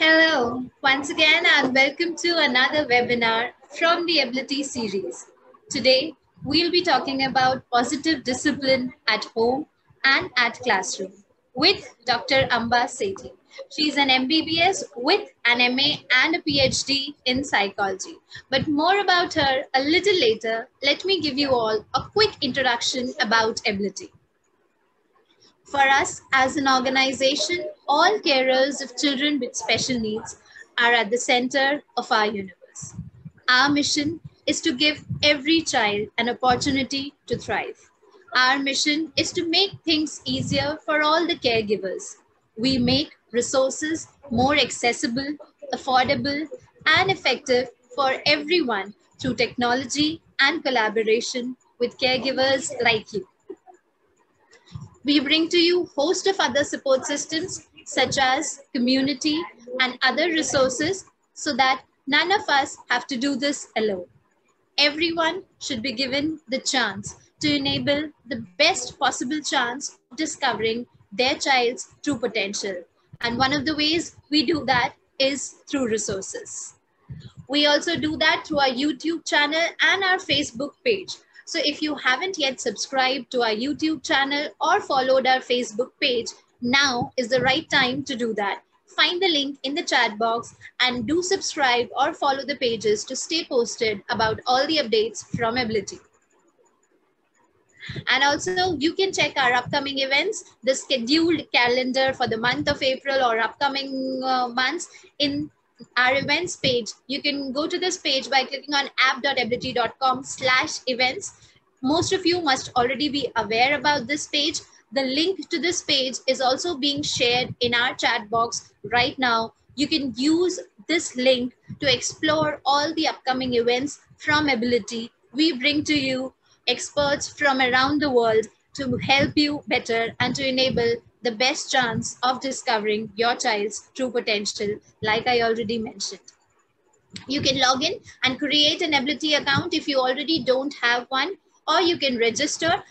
Hello, once again, and welcome to another webinar from the Ability series. Today, we'll be talking about positive discipline at home and at classroom with Dr. Amba Sethi. She's an MBBS with an MA and a PhD in psychology. But more about her a little later. Let me give you all a quick introduction about Ability. For us as an organization, all carers of children with special needs are at the center of our universe. Our mission is to give every child an opportunity to thrive. Our mission is to make things easier for all the caregivers. We make resources more accessible, affordable, and effective for everyone through technology and collaboration with caregivers like you. We bring to you a host of other support systems such as community and other resources so that none of us have to do this alone. Everyone should be given the chance to enable the best possible chance of discovering their child's true potential. And one of the ways we do that is through resources. We also do that through our YouTube channel and our Facebook page. So if you haven't yet subscribed to our YouTube channel or followed our Facebook page, now is the right time to do that. Find the link in the chat box and do subscribe or follow the pages to stay posted about all the updates from Ability. And also you can check our upcoming events, the scheduled calendar for the month of April or upcoming months in our events page. You can go to this page by clicking on app.ability.com/events. Most of you must already be aware about this page. The link to this page is also being shared in our chat box right now. You can use this link to explore all the upcoming events from Ability. We bring to you experts from around the world to help you better and to enable the best chance of discovering your child's true potential, like I already mentioned. You can log in and create an Ability account if you already don't have one, or you can register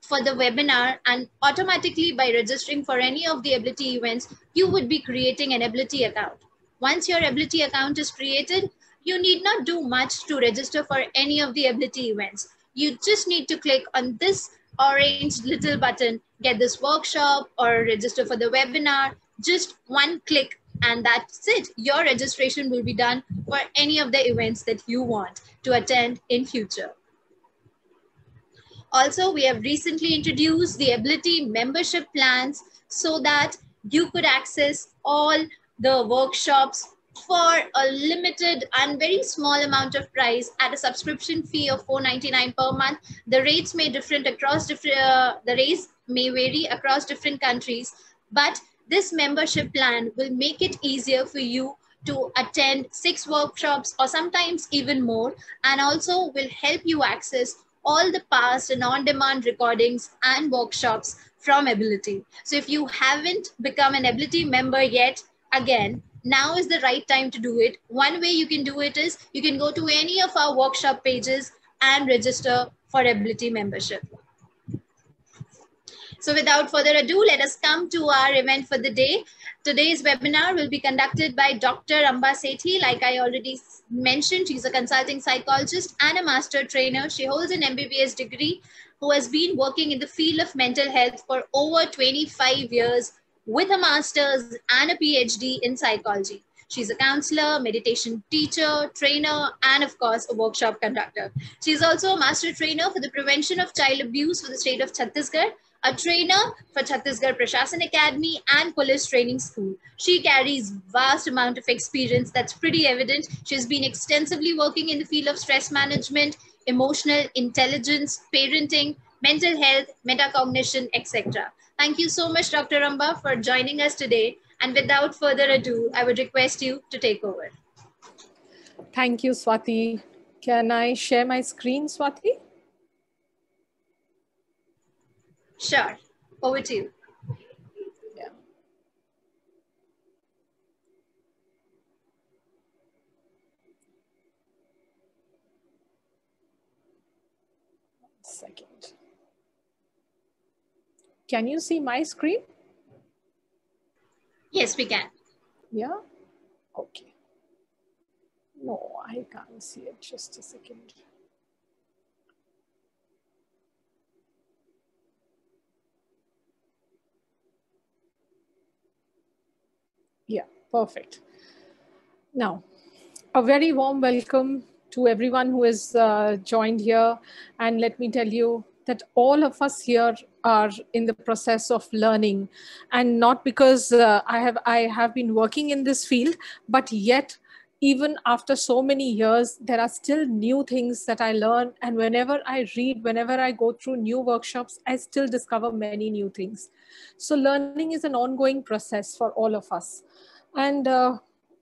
for the webinar, and automatically by registering for any of the Ability events, you would be creating an Ability account. Once your Ability account is created, you need not do much to register for any of the Ability events. You just need to click on this orange little button, get this workshop or register for the webinar, just one click, and that's it. Your registration will be done for any of the events that you want to attend in future. Also, we have recently introduced the Ability membership plans so that you could access all the workshops for a limited and very small amount of price at a subscription fee of $4.99 per month. The rates may different across the rates may vary across different countries, but this membership plan will make it easier for you to attend 6 workshops or sometimes even more, and also will help you access all the past and on-demand recordings and workshops from Ability. So if you haven't become an Ability member yet, again, now is the right time to do it. One way you can do it is you can go to any of our workshop pages and register for Ability membership. So without further ado, let us come to our event for the day. Today's webinar will be conducted by Dr. Amba Sethi. Like I already mentioned, she's a consulting psychologist and a master trainer. She holds an MBBS degree, who has been working in the field of mental health for over 25 years with a master's and a PhD in psychology. She's a counselor, meditation teacher, trainer, and of course, a workshop conductor. She's also a master trainer for the prevention of child abuse for the state of Chhattisgarh, a trainer for Chhattisgarh Prashasan Academy and Police Training School. She carries vast amount of experience that's pretty evident. She's been extensively working in the field of stress management, emotional intelligence, parenting, mental health, metacognition, etc. Thank you so much, Dr. Amba, for joining us today. And without further ado, I would request you to take over. Thank you, Swati. Can I share my screen, Swati? Sure. Over to you. Yeah. Second. Can you see my screen? Yes, we can. Yeah. Okay. No, I can't see it. Just a second. Yeah, perfect. Now, a very warm welcome to everyone who has joined here. And let me tell you that all of us here are in the process of learning, and not because I have been working in this field, but yet even after so many years, there are still new things that I learn. And whenever I read, whenever I go through new workshops, I still discover many new things. So learning is an ongoing process for all of us. And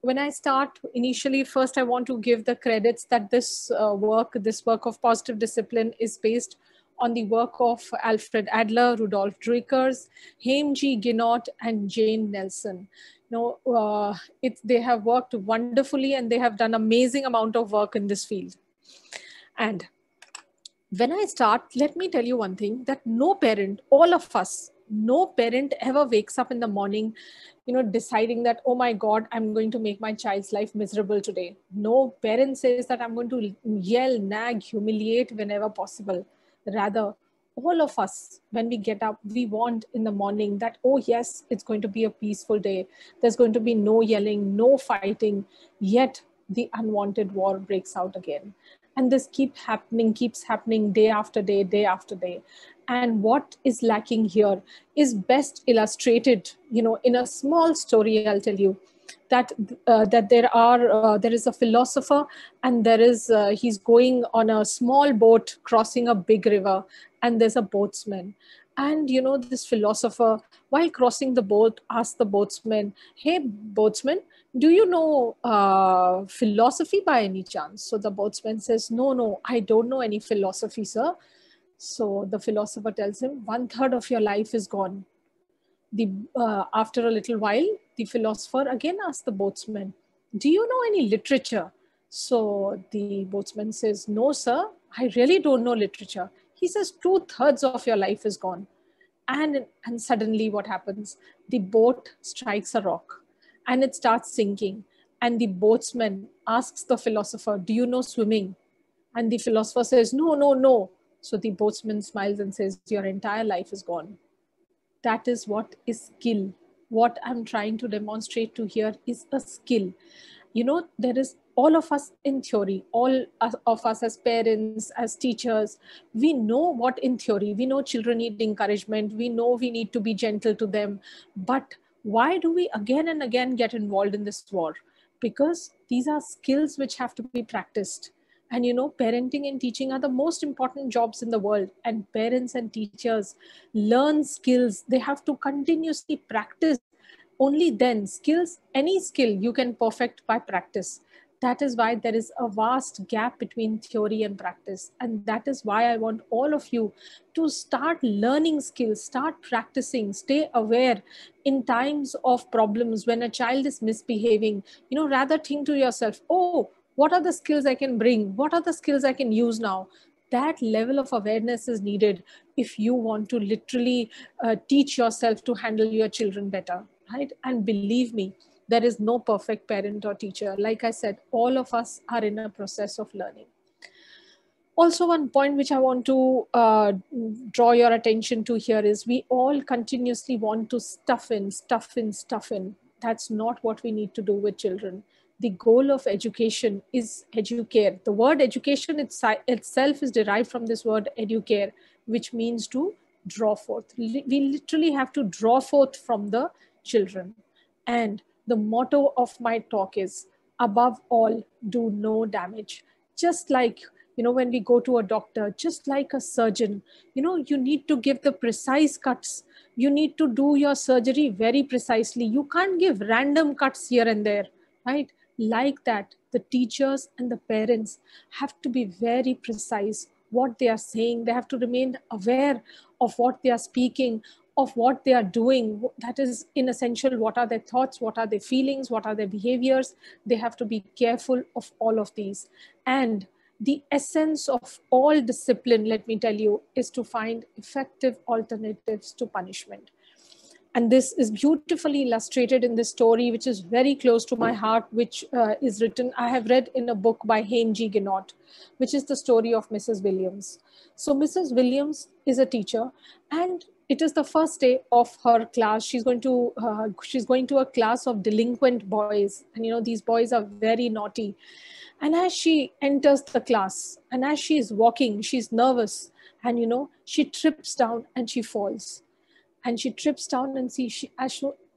when I start initially, first I want to give the credits that this work of positive discipline is based on the work of Alfred Adler, Rudolf Dreikurs, Haim G. Ginott, and Jane Nelson. They have worked wonderfully and they have done amazing amount of work in this field. And when I start, let me tell you one thing, that no parent, all of us, no parent ever wakes up in the morning, deciding that, oh my God, I'm going to make my child's life miserable today. No parent says that I'm going to yell, nag, humiliate whenever possible. Rather, all of us, when we get up, we want in the morning that, oh yes, it's going to be a peaceful day. There's going to be no yelling, no fighting. Yet the unwanted war breaks out again. And this keeps happening day after day, day after day. And what is lacking here is best illustrated, in a small story. I'll tell you that there is a philosopher, and he's going on a small boat crossing a big river, and there's a boatsman. And this philosopher, while crossing the boat, asked the boatsman, "Hey, boatsman, do you know philosophy by any chance?" So the boatsman says, no, I don't know any philosophy, sir. So the philosopher tells him, 1/3 of your life is gone. After a little while, the philosopher again asks the boatsman, do you know any literature? So the boatsman says, no, sir, I really don't know literature. He says, 2/3 of your life is gone. And suddenly what happens? The boat strikes a rock and it starts sinking. And the boatsman asks the philosopher, do you know swimming? And the philosopher says, no, no, no. So the boatsman smiles and says, your entire life is gone. That is what is skill. What I'm trying to demonstrate to here is a skill. There is all of us in theory, of us as parents, as teachers, we know what in theory, we know children need encouragement, we know we need to be gentle to them. But why do we again and again get involved in this war? Because these are skills which have to be practiced. And parenting and teaching are the most important jobs in the world. And parents and teachers learn skills. They have to continuously practice. Only then any skill you can perfect by practice. That is why there is a vast gap between theory and practice. And that is why I want all of you to start learning skills, start practicing, stay aware in times of problems when a child is misbehaving. Rather think to yourself, oh, what are the skills I can bring? What are the skills I can use now? That level of awareness is needed if you want to literally teach yourself to handle your children better, right? And believe me, there is no perfect parent or teacher. Like I said, all of us are in a process of learning. Also, one point which I want to draw your attention to here is we all continuously want to stuff in, stuff in, stuff in. That's not what we need to do with children. The goal of education is educare. The word education itself is derived from this word educare, which means to draw forth. We literally have to draw forth from the children. And the motto of my talk is, above all, do no damage. Just like, when we go to a doctor, just like a surgeon, you need to give the precise cuts. You need to do your surgery very precisely. You can't give random cuts here and there, right? Like that, the teachers and the parents have to be very precise what they are saying. They have to remain aware of what they are speaking, of what they are doing. That is in essential, what are their thoughts, what are their feelings, what are their behaviors. They have to be careful of all of these. And the essence of all discipline, let me tell you, is to find effective alternatives to punishment. And this is beautifully illustrated in this story, which is very close to my heart, which is written, I have read in a book by Hayne G. Ginott, which is the story of Mrs. Williams. So Mrs. Williams is a teacher, and it is the first day of her class. She's going to a class of delinquent boys, and these boys are very naughty. And as she enters the class, and as she is walking, she's nervous, and she trips down and she falls, and she trips down, and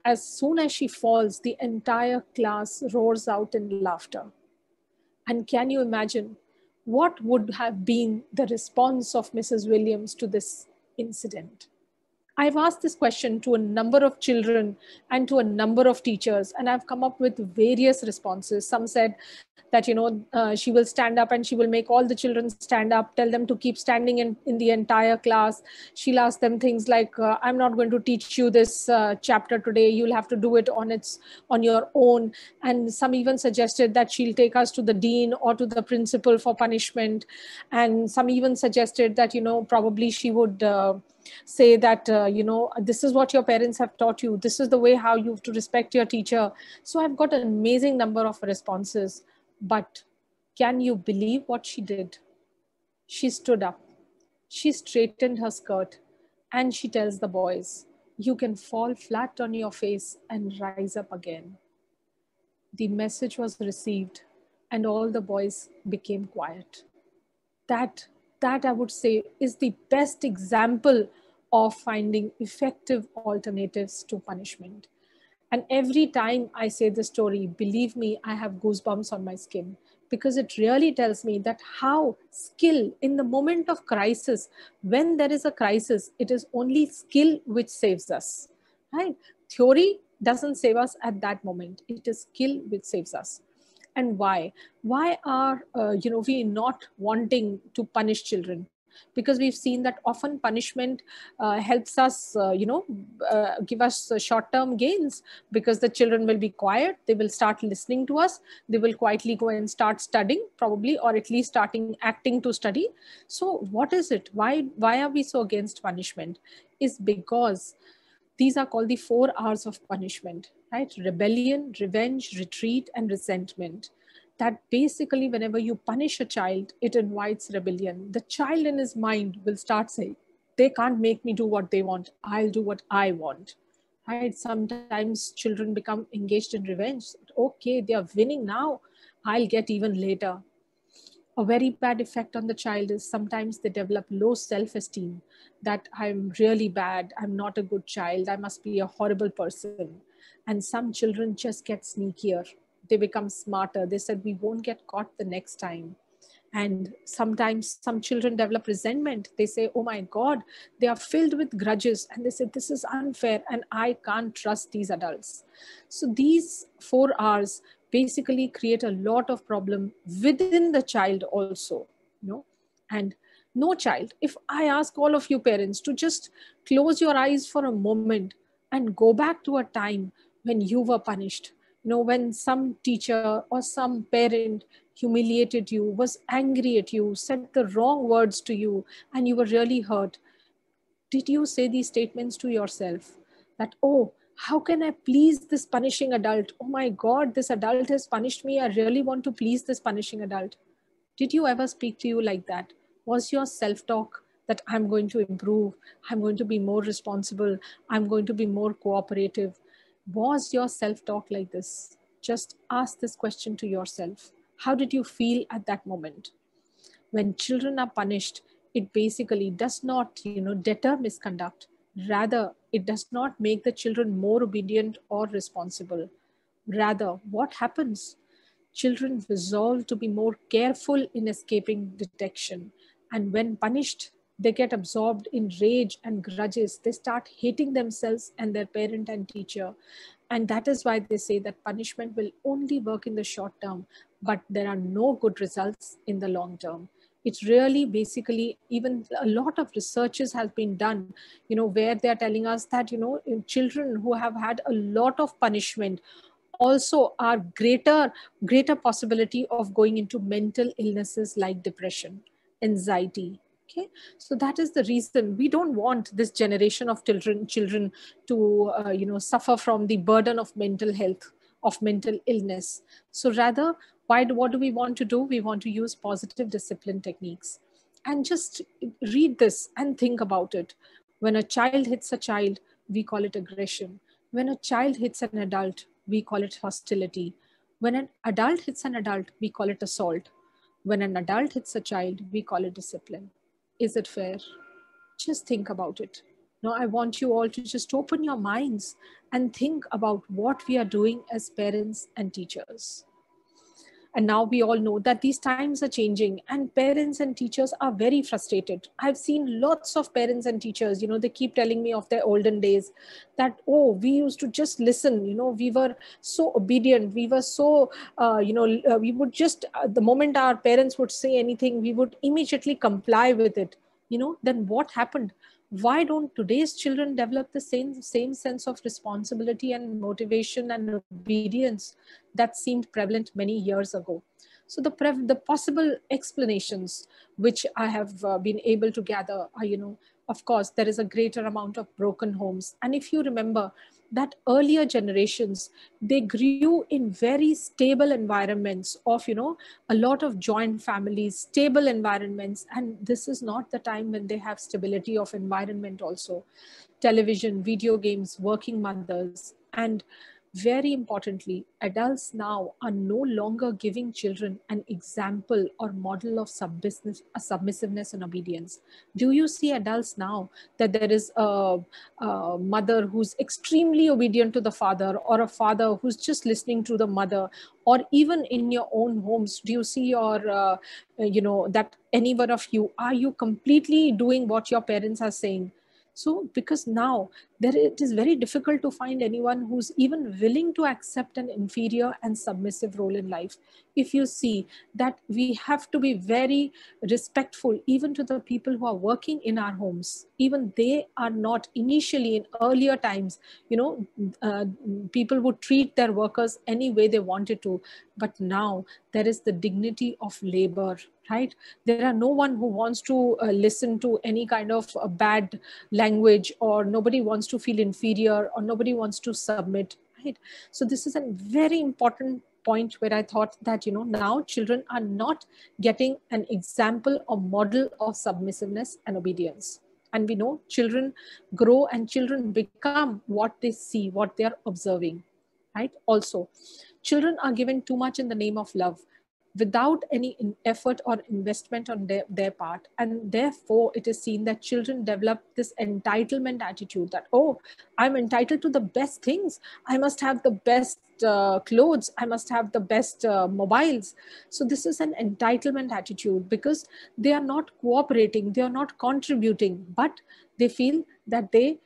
as soon as she falls, the entire class roars out in laughter. And can you imagine what would have been the response of Mrs. Williams to this incident? I've asked this question to a number of children and to a number of teachers, and I've come up with various responses. Some said that, she will stand up and she will make all the children stand up, tell them to keep standing in the entire class. She'll ask them things like, I'm not going to teach you this chapter today. You'll have to do it on your own. And some even suggested that she'll take us to the dean or to the principal for punishment. And some even suggested that, probably she would say that, this is what your parents have taught you. This is the way how you have to respect your teacher. So I've got an amazing number of responses. But can you believe what she did? She stood up, she straightened her skirt, and she tells the boys, you can fall flat on your face and rise up again. The message was received, and all the boys became quiet. That I would say is the best example of finding effective alternatives to punishment. And every time I say this story, believe me, I have goosebumps on my skin, because it really tells me that how skill in the moment of crisis, when there is a crisis, it is only skill which saves us, right? Theory doesn't save us at that moment. It is skill which saves us. And why are we not wanting to punish children? Because we've seen that often punishment helps us give us short-term gains, because the children will be quiet, they will start listening to us, they will quietly go and start studying probably, or at least starting acting to study. So what is it, why are we so against punishment? Is because these are called the 4 R's of punishment, right? Rebellion, revenge, retreat, and resentment. That basically, whenever you punish a child, it invites rebellion. The child in his mind will start saying, they can't make me do what they want. I'll do what I want, right? Sometimes children become engaged in revenge. Okay, they are winning now. I'll get even later. A very bad effect on the child is sometimes they develop low self-esteem, that I'm really bad, I'm not a good child, I must be a horrible person. And some children just get sneakier. They become smarter. They said, we won't get caught the next time. And sometimes some children develop resentment. They say, oh my God, they are filled with grudges. And they say, this is unfair and I can't trust these adults. So these 4 R's basically create a lot of problem within the child also. And no child, if I ask all of you parents to just close your eyes for a moment and go back to a time when you were punished, when some teacher or some parent humiliated you, was angry at you, said the wrong words to you, and you were really hurt, did you say these statements to yourself that, oh, how can I please this punishing adult? Oh my God, this adult has punished me. I really want to please this punishing adult. Did you ever speak to you like that? Was your self-talk that I'm going to improve, I'm going to be more responsible, I'm going to be more cooperative? Was your self-talk like this? Just ask this question to yourself. How did you feel at that moment? When children are punished, it basically does not, deter misconduct. Rather, it does not make the children more obedient or responsible. Rather, what happens? Children resolve to be more careful in escaping detection. And when punished, they get absorbed in rage and grudges. They start hating themselves and their parent and teacher. And that is why they say that punishment will only work in the short term, but there are no good results in the long term. It's really basically, even a lot of researches has been done, where they're telling us that, children who have had a lot of punishment also are greater possibility of going into mental illnesses like depression, anxiety, Okay, so that is the reason we don't want this generation of children to suffer from the burden of mental health, of mental illness. So rather, what do we want to do? We want to use positive discipline techniques. And just read this and think about it. When a child hits a child, we call it aggression. When a child hits an adult, we call it hostility. When an adult hits an adult, we call it assault. When an adult hits a child, we call it discipline. Is it fair? Just think about it. Now, I want you all to just open your minds and think about what we are doing as parents and teachers. And now we all know that these times are changing and parents and teachers are very frustrated. I've seen lots of parents and teachers, they keep telling me of their olden days that, oh, we used to just listen, we were so obedient. We were so, we would just, the moment our parents would say anything, we would immediately comply with it. Then what happened? Why don't today's children develop the same sense of responsibility and motivation and obedience that seemed prevalent many years ago? So the possible explanations which I have been able to gather are, of course, there is a greater amount of broken homes. And if you remember that earlier generations, they grew in very stable environments of, a lot of joint families, stable environments. And this is not the time when they have stability of environment also. Television, video games, working mothers, and very importantly, adults now are no longer giving children an example or model of submissiveness and obedience. Do you see adults now that there is a mother who's extremely obedient to the father, or a father who's just listening to the mother? Or even in your own homes, do you see that any one of you, are you completely doing what your parents are saying? So because now it is very difficult to find anyone who's even willing to accept an inferior and submissive role in life. If you see that we have to be very respectful even to the people who are working in our homes, even they are not initially in earlier times, uh, people would treat their workers any way they wanted to. But now there is the dignity of labor, right? There are no one who wants to listen to any kind of bad language, or nobody wants to feel inferior, or nobody wants to submit, right? So this is a very important point where I thought that, now children are not getting an example or model of submissiveness and obedience. And we know children grow and children become what they see, what they are observing, right? Also, children are given too much in the name of love without any effort or investment on their part. And therefore, it is seen that children develop this entitlement attitude that, oh, I'm entitled to the best things. I must have the best clothes. I must have the best mobiles. So this is an entitlement attitude because they are not cooperating, they are not contributing, but they feel that they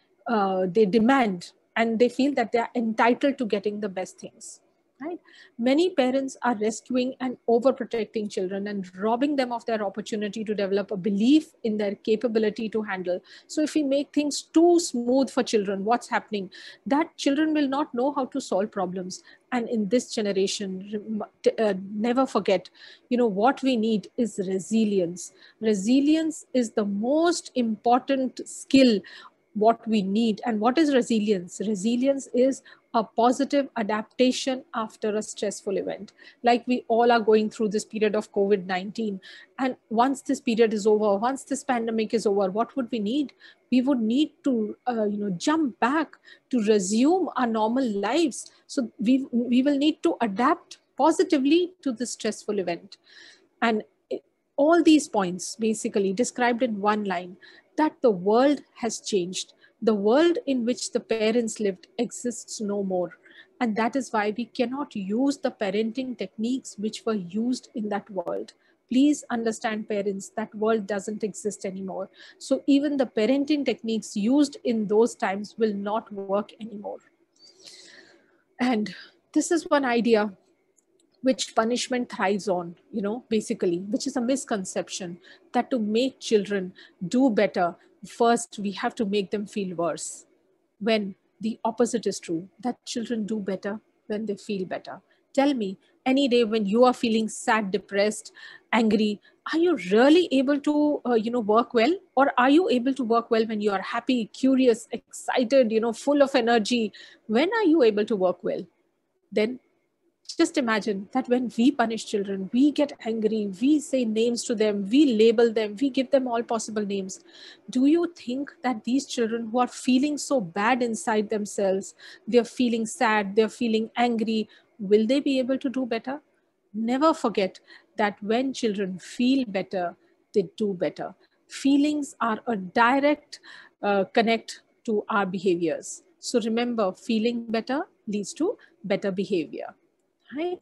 demand, and they feel that they are entitled to getting the best things. Right? Many parents are rescuing and overprotecting children and robbing them of their opportunity to develop a belief in their capability to handle. So if we make things too smooth for children, what's happening? That children will not know how to solve problems. And in this generation, never forget, what we need is resilience. Resilience is the most important skill what we need. And what is resilience? Resilience is a positive adaptation after a stressful event. Like we all are going through this period of COVID-19. And once this period is over, once this pandemic is over, what would we need? We would need to, jump back to resume our normal lives. So we will need to adapt positively to this stressful event. And all these points basically described in one line, that the world has changed. The world in which the parents lived exists no more. And that is why we cannot use the parenting techniques which were used in that world. Please understand, parents, that world doesn't exist anymore. So even the parenting techniques used in those times will not work anymore. And this is one idea which punishment thrives on, basically, which is a misconception that to make children do better, first we have to make them feel worse. When the opposite is true, that children do better when they feel better. Tell me, any day when you are feeling sad, depressed, angry, are you really able to, work well? Or are you able to work well when you are happy, curious, excited, full of energy? When are you able to work well? Then just imagine that when we punish children, we get angry, we say names to them, we label them, we give them all possible names. Do you think that these children who are feeling so bad inside themselves, they're feeling sad, they're feeling angry, will they be able to do better? Never forget that when children feel better, they do better. Feelings are a direct connect to our behaviors. So remember, feeling better leads to better behavior, right?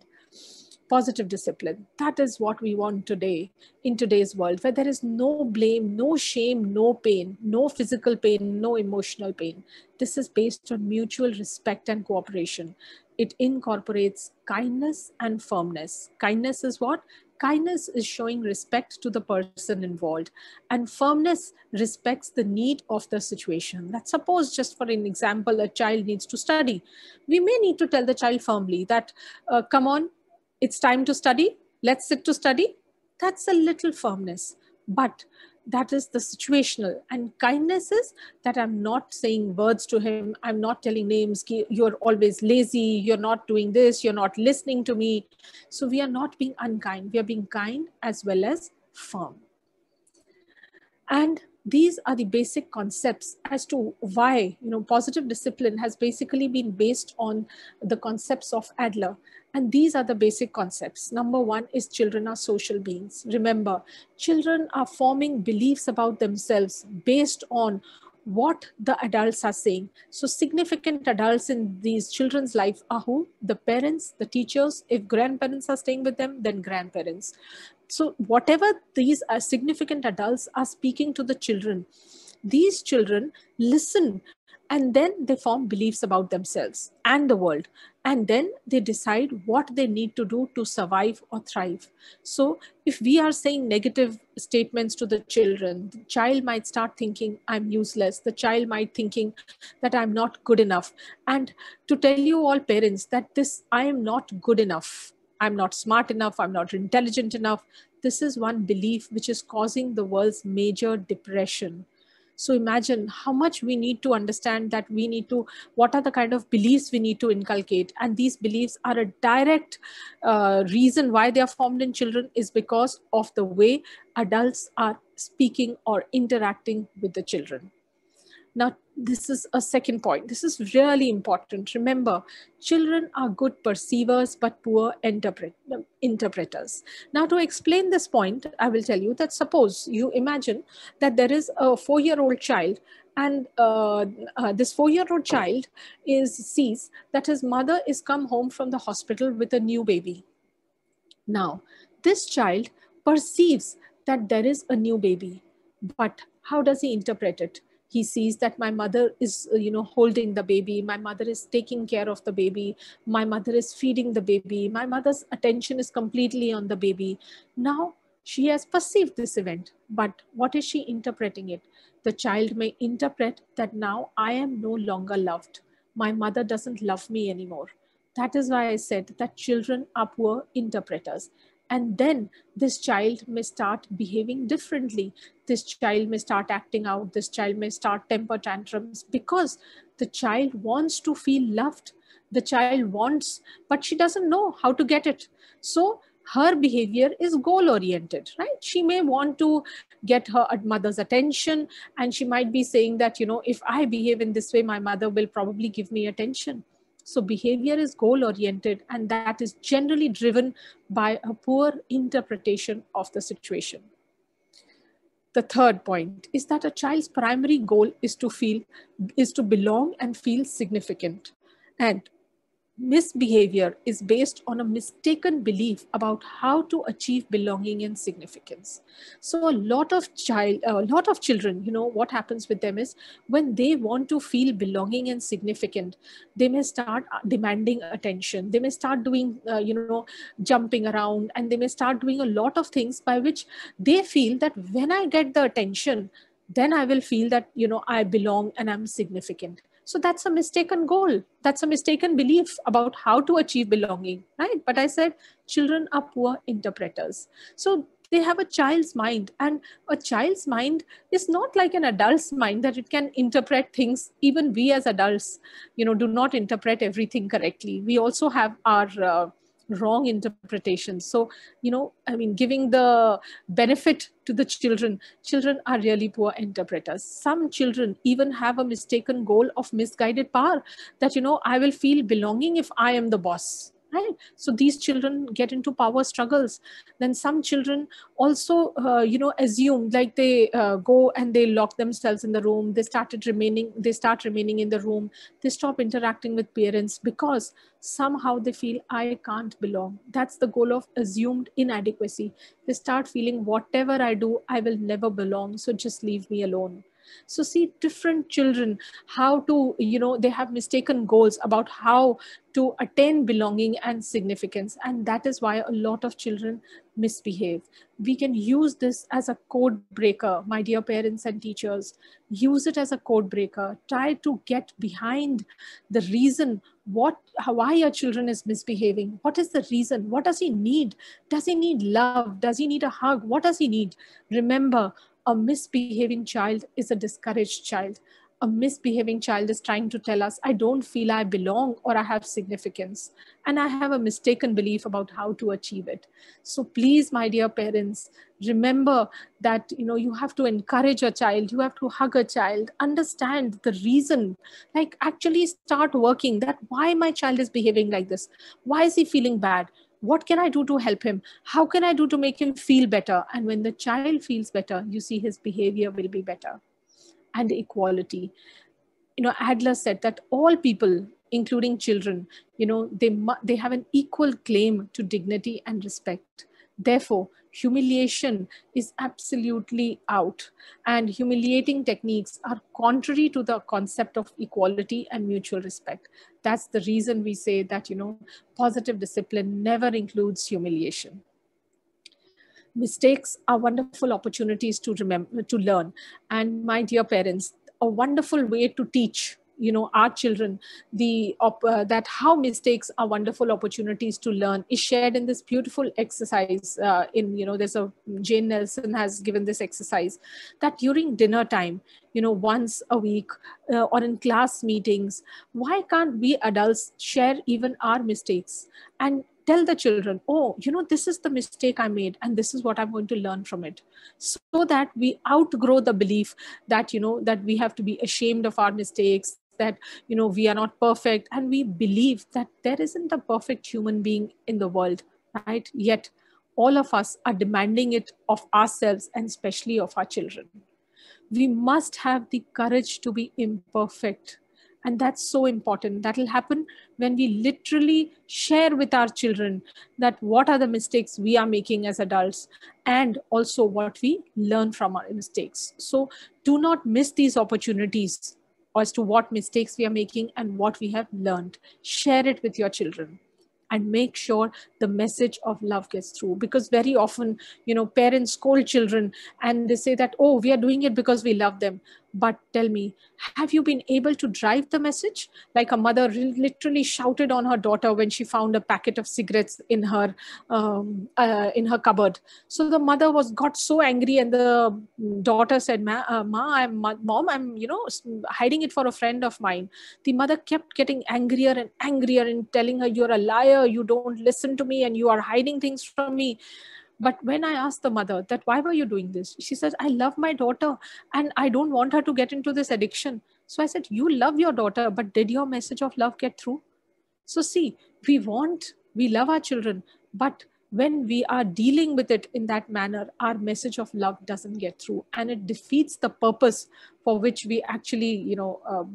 Positive discipline. That is what we want today in today's world, where there is no blame, no shame, no pain, no physical pain, no emotional pain. This is based on mutual respect and cooperation. It incorporates kindness and firmness. Kindness is what? Kindness is showing respect to the person involved, and firmness respects the need of the situation. Let's suppose, just for an example, a child needs to study. We may need to tell the child firmly that, come on, it's time to study, let's sit to study. That's a little firmness, but that is the situational. And kindness is that I'm not saying words to him, I'm not telling names, you're always lazy, you're not doing this, you're not listening to me. So we are not being unkind, we are being kind as well as firm. And these are the basic concepts as to why, positive discipline has basically been based on the concepts of Adler. And these are the basic concepts. Number one is children are social beings. Remember, children are forming beliefs about themselves based on what the adults are saying. So significant adults in these children's life are who? The parents, the teachers. If grandparents are staying with them, then grandparents. So whatever these significant adults are speaking to the children, these children listen, and then they form beliefs about themselves and the world. And then they decide what they need to do to survive or thrive. So if we are saying negative statements to the children, the child might start thinking, I'm useless. The child might thinking that I'm not good enough. And to tell you all parents that this, I am not good enough, I'm not smart enough, I'm not intelligent enough. This is one belief which is causing the world's major depression. So imagine how much we need to understand that we need to, what are the kind of beliefs we need to inculcate. And these beliefs are a direct reason why they are formed in children is because of the way adults are speaking or interacting with the children. Now, this is a second point. This is really important. Remember, children are good perceivers, but poor interpreters. Now, to explain this point, I will tell you that suppose you imagine that there is a 4-year-old child, and this 4-year-old child sees that his mother is come home from the hospital with a new baby. Now, this child perceives that there is a new baby, but how does he interpret it? He sees that my mother is, holding the baby. My mother is taking care of the baby. My mother is feeding the baby. My mother's attention is completely on the baby. Now, she has perceived this event, but what is she interpreting it? The child may interpret that now I am no longer loved. My mother doesn't love me anymore. That is why I said that children are poor interpreters. And then this child may start behaving differently. This child may start acting out. This child may start temper tantrums because the child wants to feel loved. The child wants, but she doesn't know how to get it. So her behavior is goal oriented, right? She may want to get her mother's attention, and she might be saying that, if I behave in this way, my mother will probably give me attention. So behavior is goal oriented, and that is generally driven by a poor interpretation of the situation. The third point is that a child's primary goal is to belong and feel significant. And misbehavior is based on a mistaken belief about how to achieve belonging and significance. So a lot of children, what happens with them is when they want to feel belonging and significant, they may start demanding attention. They may start doing, jumping around, and they may start doing a lot of things by which they feel that when I get the attention, then I will feel that, I belong and I'm significant. So that's a mistaken goal. That's a mistaken belief about how to achieve belonging, right? But I said children are poor interpreters. So they have a child's mind, and a child's mind is not like an adult's mind that it can interpret things. Even we as adults, do not interpret everything correctly. We also have our wrong interpretations. So, giving the benefit to the children are really poor interpreters. Some children even have a mistaken goal of misguided power, that I will feel belonging if I am the boss, right? So these children get into power struggles. Then some children also assume, like they go and they lock themselves in the room, they start remaining in the room, they stop interacting with parents because somehow they feel I can't belong. That's the goal of assumed inadequacy. They start feeling whatever I do, I will never belong, so just leave me alone. So see, different children, how to, they have mistaken goals about how to attain belonging and significance. And that is why a lot of children misbehave. We can use this as a code breaker, my dear parents and teachers. Use it as a code breaker. Try to get behind the reason why your children is misbehaving. What is the reason? What does he need? Does he need love? Does he need a hug? What does he need? Remember, a misbehaving child is a discouraged child. A misbehaving child is trying to tell us, I don't feel I belong or I have significance. And I have a mistaken belief about how to achieve it. So please, my dear parents, remember that, you have to encourage a child, you have to hug a child, understand the reason, like actually start working that why my child is behaving like this. Why is he feeling bad? What can I do to help him? How can I do to make him feel better? And when the child feels better, you see his behavior will be better. And equality. Adler said that all people, including children, they have an equal claim to dignity and respect. Therefore, humiliation is absolutely out. And humiliating techniques are contrary to the concept of equality and mutual respect. That's the reason we say that, positive discipline never includes humiliation. Mistakes are wonderful opportunities to remember, to learn. And my dear parents, a wonderful way to teach our children that how mistakes are wonderful opportunities to learn is shared in this beautiful exercise. There's a Jane Nelson has given this exercise that during dinner time, once a week, or in class meetings, why can't we adults share even our mistakes and tell the children, oh, this is the mistake I made and this is what I'm going to learn from it, so that we outgrow the belief that, that we have to be ashamed of our mistakes, that, we are not perfect. And we believe that there isn't a perfect human being in the world, right? Yet all of us are demanding it of ourselves and especially of our children. We must have the courage to be imperfect. And that's so important. That will happen when we literally share with our children that what are the mistakes we are making as adults and also what we learn from our mistakes. So do not miss these opportunities as to what mistakes we are making and what we have learned. Share it with your children and make sure the message of love gets through. Because very often, parents scold children and they say that, oh, we are doing it because we love them. But tell me, have you been able to drive the message? Like a mother literally shouted on her daughter when she found a packet of cigarettes in her cupboard. So the mother got so angry, and the daughter said, Mom, I'm hiding it for a friend of mine. The mother kept getting angrier and angrier and telling her, you're a liar, you don't listen to me, and you are hiding things from me. But when I asked the mother that why were you doing this, she says, I love my daughter and I don't want her to get into this addiction. So I said, you love your daughter, but did your message of love get through? So see, we love our children, but when we are dealing with it in that manner, our message of love doesn't get through, and it defeats the purpose for which we actually,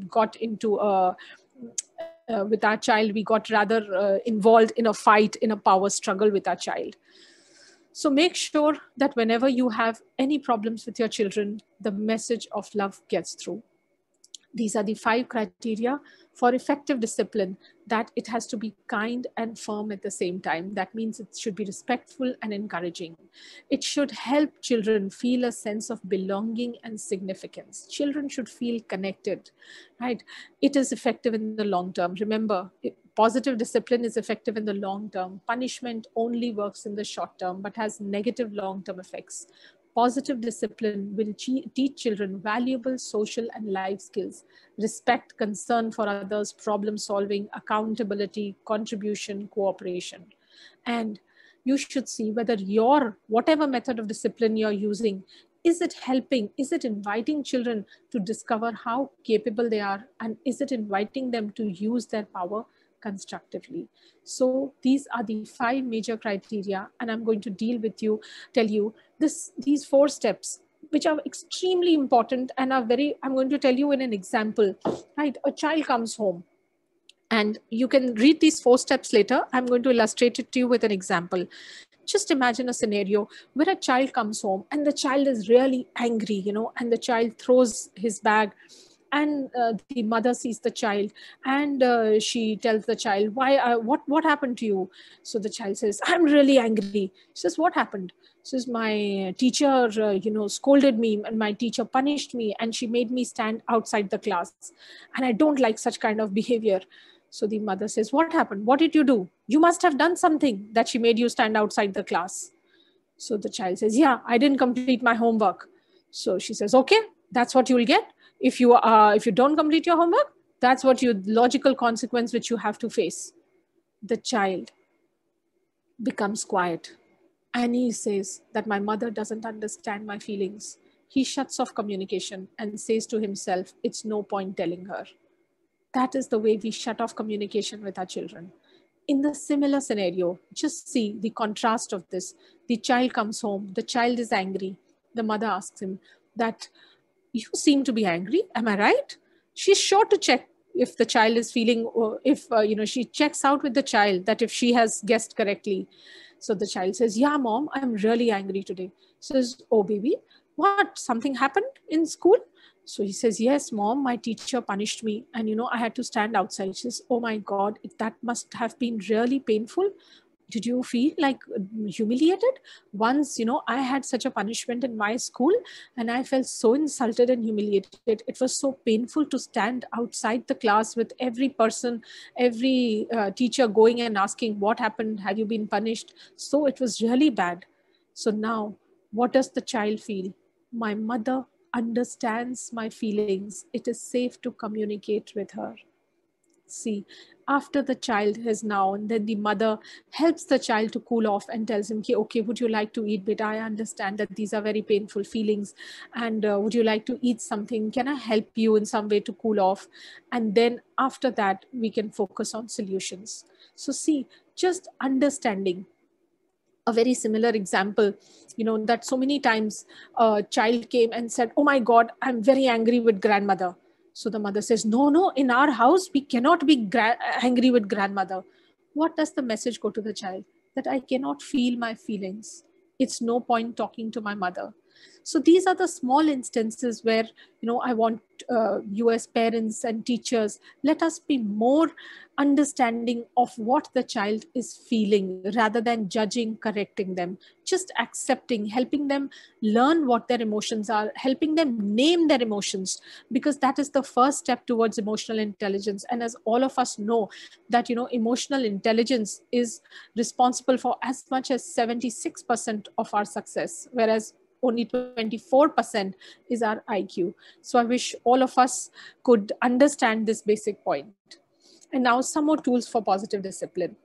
got into with our child. We got rather involved in a fight, in a power struggle with our child. So make sure that whenever you have any problems with your children, the message of love gets through. These are the 5 criteria for effective discipline that it has to be kind and firm at the same time. That means it should be respectful and encouraging. It should help children feel a sense of belonging and significance. Children should feel connected, right? It is effective in the long term. Remember, positive discipline is effective in the long term. Punishment only works in the short term, but has negative long-term effects. Positive discipline will teach children valuable social and life skills: respect, concern for others, problem solving, accountability, contribution, cooperation. And you should see whether your whatever method of discipline you're using, is it helping? Is it inviting children to discover how capable they are? And is it inviting them to use their power constructively? So these are the 5 major criteria, and I'm going to tell you these 4 steps, which are extremely important and I'm going to tell you in an example, right? A child comes home, and you can read these 4 steps later. I'm going to illustrate it to you with an example. Just imagine a scenario where a child comes home and the child is really angry, and the child throws his bag, and the mother sees the child, and she tells the child, what happened to you? So the child says, I'm really angry. She says, what happened? She says, my teacher scolded me, and my teacher punished me, and she made me stand outside the class, and I don't like such kind of behavior. So the mother says, what happened? What did you do? You must have done something that she made you stand outside the class. So the child says, yeah, I didn't complete my homework. So she says, okay, that's what you will get. If you don't complete your homework, that's what your logical consequence which you have to face. The child becomes quiet, and he says that my mother doesn't understand my feelings. He shuts off communication and says to himself, it's no point telling her. That is the way we shut off communication with our children. In the similar scenario, just see the contrast of this. The child comes home, the child is angry. The mother asks him that, you seem to be angry, am I right? She's sure to check if the child is feeling, or if, she checks out with the child that if she has guessed correctly. So the child says, yeah, mom, I'm really angry today. Says, oh, baby, what? Something happened in school? So he says, yes, mom, my teacher punished me, and, I had to stand outside. She says, oh my God, that must have been really painful. Did you feel like humiliated? Once, I had such a punishment in my school, and I felt so insulted and humiliated. It was so painful to stand outside the class with every person, every teacher going and asking, what happened? Have you been punished? So it was really bad. So now, what does the child feel? My mother understands my feelings. It is safe to communicate with her. See, after the child has now, and then the mother helps the child to cool off and tells him, okay, would you like to eat? Beta, I understand that these are very painful feelings, and would you like to eat something? Can I help you in some way to cool off? And then after that, we can focus on solutions. So see, just understanding. A very similar example, that so many times a child came and said, oh my God, I'm very angry with grandmother. So the mother says, no, in our house, we cannot be angry with grandmother. What does the message go to the child? That I cannot feel my feelings. It's no point talking to my mother. So these are the small instances where, I want you as parents and teachers, let us be more understanding of what the child is feeling rather than judging, correcting them. Just accepting, helping them learn what their emotions are, helping them name their emotions, because that is the first step towards emotional intelligence. And as all of us know that, emotional intelligence is responsible for as much as 76% of our success, whereas only 24% is our IQ. So I wish all of us could understand this basic point. And now some more tools for positive discipline.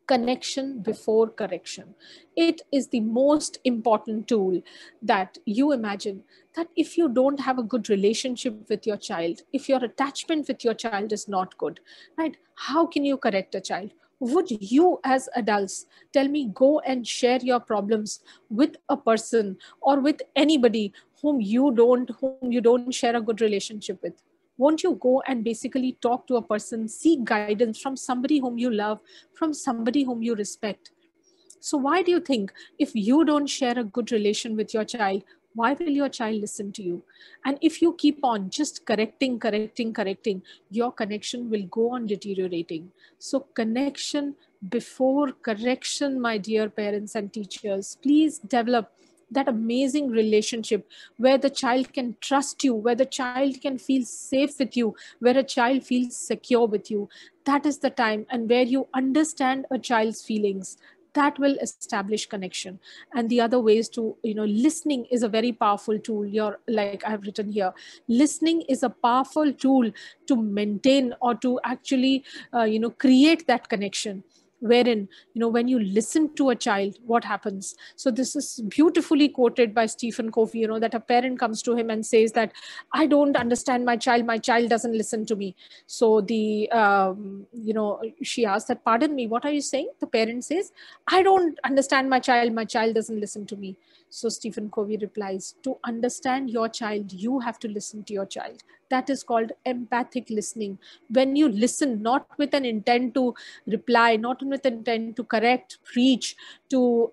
Connection before correction. It is the most important tool that you imagine. That if you don't have a good relationship with your child, if your attachment with your child is not good, right? How can you correct a child? Would you as adults, tell me, go and share your problems with a person or with anybody whom you don't share a good relationship with? Won't you go and basically talk to a person, seek guidance from somebody whom you love, from somebody whom you respect? So why do you think if you don't share a good relation with your child, Why will your child listen to you? And if you keep on just correcting, your connection will go on deteriorating. So connection before correction, my dear parents and teachers, please develop that amazing relationship where the child can trust you, where the child can feel safe with you, where a child feels secure with you. That is the time, and where you understand a child's feelings, that will establish connection. And the other ways to, listening is a very powerful tool. You're like I've written here, listening is a powerful tool to maintain or to actually create that connection, wherein, when you listen to a child, what happens? So this is beautifully quoted by Stephen Covey, that a parent comes to him and says that, I don't understand my child doesn't listen to me. So the she asks that, pardon me, what are you saying? The parent says, I don't understand my child doesn't listen to me. So Stephen Covey replies, to understand your child, you have to listen to your child. That is called empathic listening. When you listen, not with an intent to reply, not with intent to correct, preach, to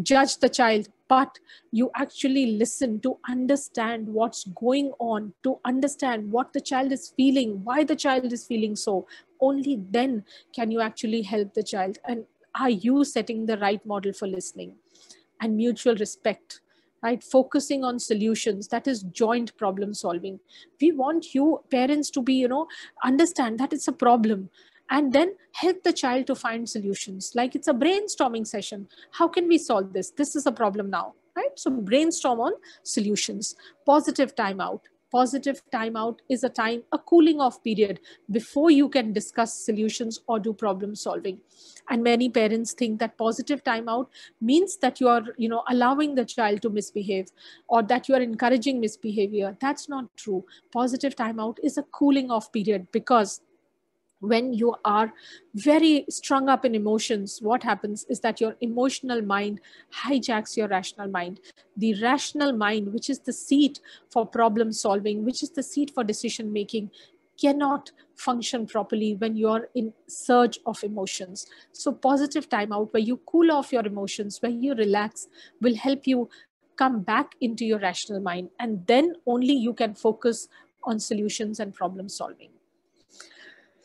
judge the child, but you actually listen to understand what's going on, to understand what the child is feeling, why the child is feeling so. Only then can you actually help the child. And are you setting the right model for listening? And mutual respect, right? Focusing on solutions, that is joint problem solving. We want you parents to be, understand that it's a problem, and then help the child to find solutions. Like it's a brainstorming session. How can we solve this? This is a problem now, right? So brainstorm on solutions. Positive timeout. Positive timeout is a time, a cooling off period before you can discuss solutions or do problem solving. And many parents think that positive timeout means that you are, allowing the child to misbehave, or that you are encouraging misbehavior. That's not true. Positive timeout is a cooling off period, because when you are very strung up in emotions, what happens is that your emotional mind hijacks your rational mind. The rational mind, which is the seat for problem solving, which is the seat for decision making, cannot function properly when you're in surge of emotions. So positive timeout, where you cool off your emotions, where you relax, will help you come back into your rational mind, and then only you can focus on solutions and problem solving.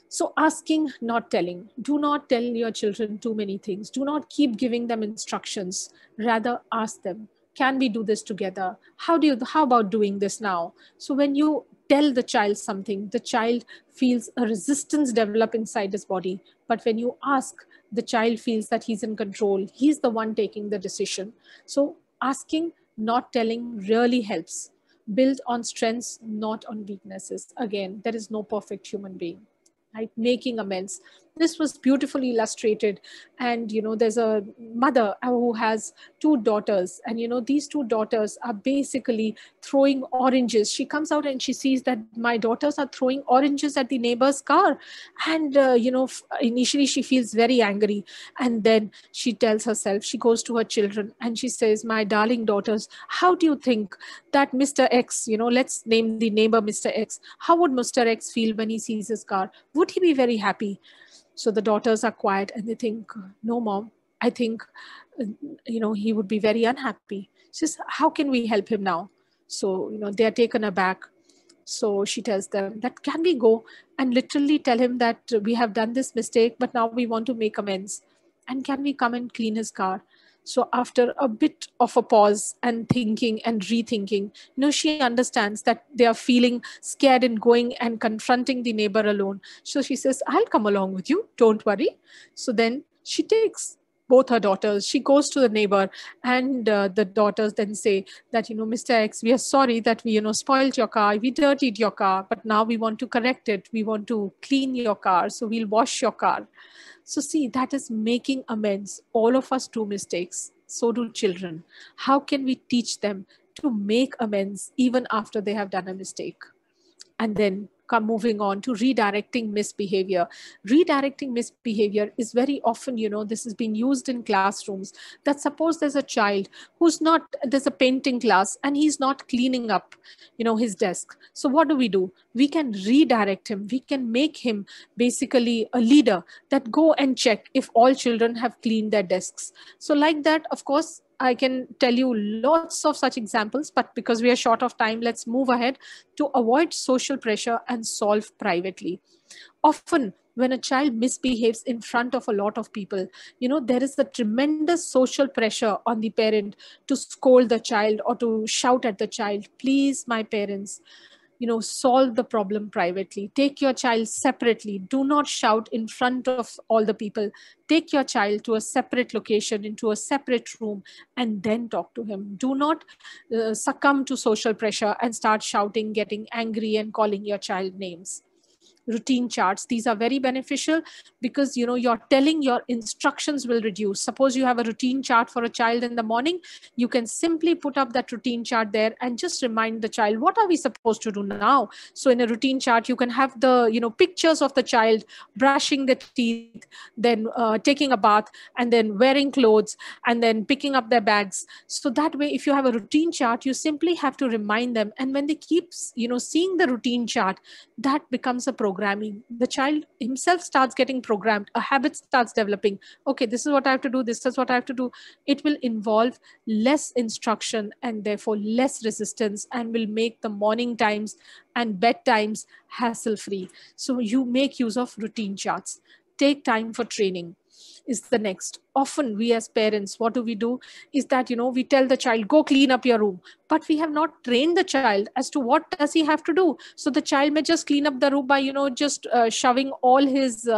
So asking, not telling. Do not tell your children too many things. Do not keep giving them instructions. Rather ask them, can we do this together? How about doing this now? So when you tell the child something, the child feels a resistance develop inside his body. But when you ask, the child feels that he's in control. He's the one taking the decision. So asking, not telling really helps. Build on strengths, not on weaknesses. Again, there is no perfect human being, right? Making amends. This was beautifully illustrated. And, there's a mother who has two daughters. And, these two daughters are basically throwing oranges. She comes out and she sees that my daughters are throwing oranges at the neighbor's car. And, initially she feels very angry. And then she tells herself, she goes to her children and she says, my darling daughters, how do you think that Mr. X, let's name the neighbor Mr. X, how would Mr. X feel when he sees his car? Would he be very happy? So the daughters are quiet and they think, no, mom, I think, he would be very unhappy. She says, how can we help him now? So, they are taken aback. So she tells them that, can we go and literally tell him that we have done this mistake, but now we want to make amends? And can we come and clean his car? So after a bit of a pause and thinking and rethinking, she understands that they are feeling scared in going and confronting the neighbor alone. So she says, I'll come along with you. Don't worry. So then she takes both her daughters. She goes to the neighbor, and the daughters then say that, Mr. X, we are sorry that we, spoiled your car. We dirtied your car, but now we want to correct it. We want to clean your car. So we'll wash your car. So see, that is making amends. All of us do mistakes. So do children. How can we teach them to make amends even after they have done a mistake? And then come moving on to redirecting misbehavior. Redirecting misbehavior is very often, this has been used in classrooms. That suppose there's a child there's a painting class and he's not cleaning up, his desk. So what do? We can redirect him. We can make him basically a leader that go and check if all children have cleaned their desks. So like that, of course, I can tell you lots of such examples, but because we are short of time, let's move ahead. To avoid social pressure and solve privately. Often, when a child misbehaves in front of a lot of people, there is a tremendous social pressure on the parent to scold the child or to shout at the child. Please, my parents, solve the problem privately. Take your child separately. Do not shout in front of all the people. Take your child to a separate location, into a separate room, and then talk to him. Do not succumb to social pressure and start shouting, getting angry, and calling your child names. Routine charts, these are very beneficial, because you're telling your instructions will reduce. Suppose you have a routine chart for a child in the morning, you can simply put up that routine chart there and just remind the child, what are we supposed to do now? So in a routine chart, you can have the pictures of the child brushing the teeth, then taking a bath, and then wearing clothes, and then picking up their bags. So that way, if you have a routine chart, you simply have to remind them, and when they keep seeing the routine chart, that becomes a programming. The child himself starts getting programmed, a habit starts developing. Okay, this is what I have to do, this is what I have to do. It will involve less instruction and therefore less resistance, and will make the morning times and bedtimes hassle free. So you make use of routine charts. Take time for training is the next. Often we as parents, what do is that we tell the child, go clean up your room, but we have not trained the child as to what does he have to do. So the child may just clean up the room by just shoving all his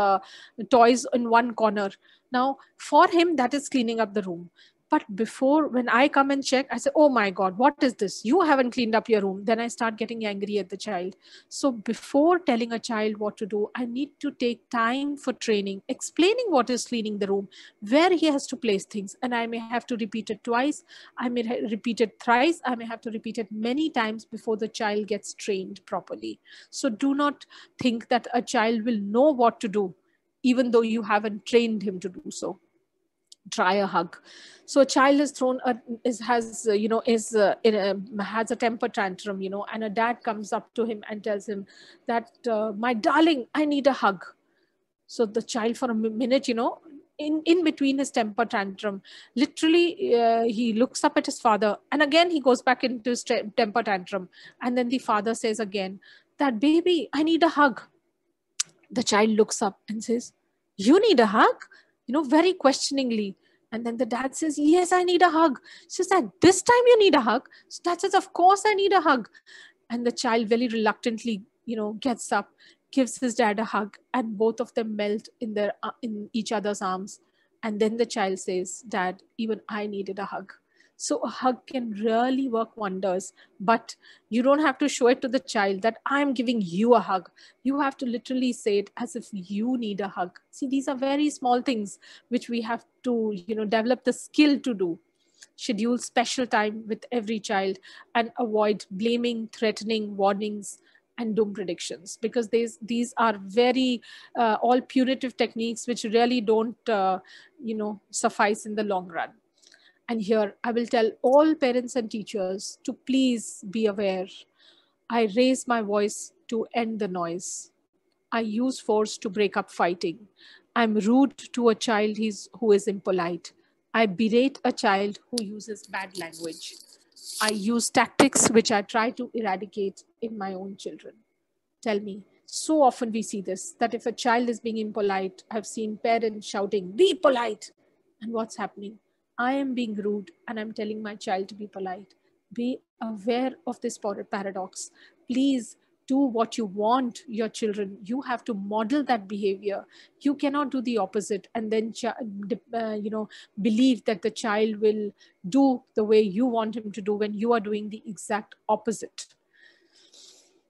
toys in one corner. Now for him, that is cleaning up the room. But before, when I come and check, I say, oh my God, what is this? You haven't cleaned up your room. Then I start getting angry at the child. So before telling a child what to do, I need to take time for training, explaining what is cleaning the room, where he has to place things. And I may have to repeat it twice. I may repeat it thrice. I may have to repeat it many times before the child gets trained properly. So do not think that a child will know what to do, even though you haven't trained him to do so. Try a hug. So a child is thrown has has a temper tantrum, and a dad comes up to him and tells him that, my darling, I need a hug. So the child, for a minute, in between his temper tantrum, literally he looks up at his father, and again he goes back into his temper tantrum. And then the father says again that, baby, I need a hug. The child looks up and says, you need a hug? Very questioningly. And then the dad says, yes, I need a hug. She says, this time you need a hug? So dad says, of course I need a hug. And the child very reluctantly, gets up, gives his dad a hug, and both of them melt in each other's arms. And then the child says, Dad, even I needed a hug. So a hug can really work wonders, but you don't have to show it to the child that I'm giving you a hug. You have to literally say it as if you need a hug. See, these are very small things which we have to, develop the skill to do. Schedule special time with every child and avoid blaming, threatening, warnings, and doom predictions, because these are very all punitive techniques which really don't suffice in the long run. And here I will tell all parents and teachers to please be aware. I raise my voice to end the noise. I use force to break up fighting. I'm rude to a child who is impolite. I berate a child who uses bad language. I use tactics which I try to eradicate in my own children. Tell me, so often we see this, that if a child is being impolite, I've seen parents shouting, be polite. And what's happening? I am being rude and I'm telling my child to be polite. Be aware of this paradox. Please do what you want your children. You have to model that behavior. You cannot do the opposite and then believe that the child will do the way you want him to do when you are doing the exact opposite.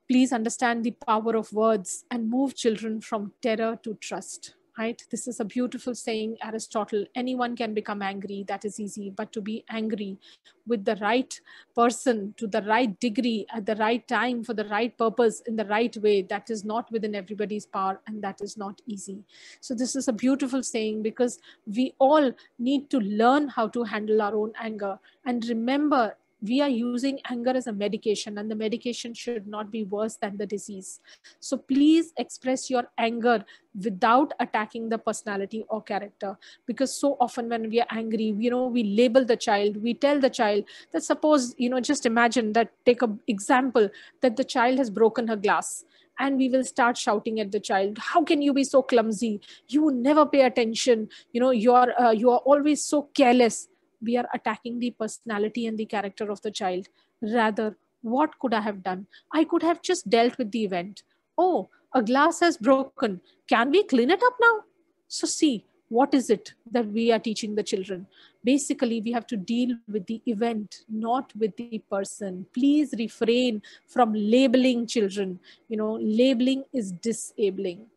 Please understand the power of words and move children from terror to trust. Right? This is a beautiful saying, Aristotle. Anyone can become angry. That is easy. But to be angry with the right person, to the right degree, at the right time, for the right purpose, in the right way, that is not within everybody's power, and that is not easy. So this is a beautiful saying, because we all need to learn how to handle our own anger. And remember, We are using anger as a medication, and the medication should not be worse than the disease. So please express your anger without attacking the personality or character, because so often when we are angry, we label the child. We tell the child that, suppose, just imagine that, take a example, that the child has broken her glass, and we will start shouting at the child, how can you be so clumsy, you never pay attention, you are always so careless. We are attacking the personality and the character of the child. Rather, what could I have done? I could have just dealt with the event. Oh, a glass has broken, can we clean it up now? So see, what is it that we are teaching the children? Basically, we have to deal with the event, not with the person. Please refrain from labeling children. Labeling is disabling.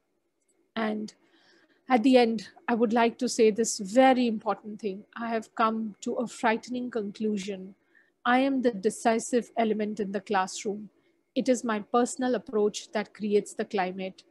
And at the end, I would like to say this very important thing. I have come to a frightening conclusion. I am the decisive element in the classroom. It is my personal approach that creates the climate.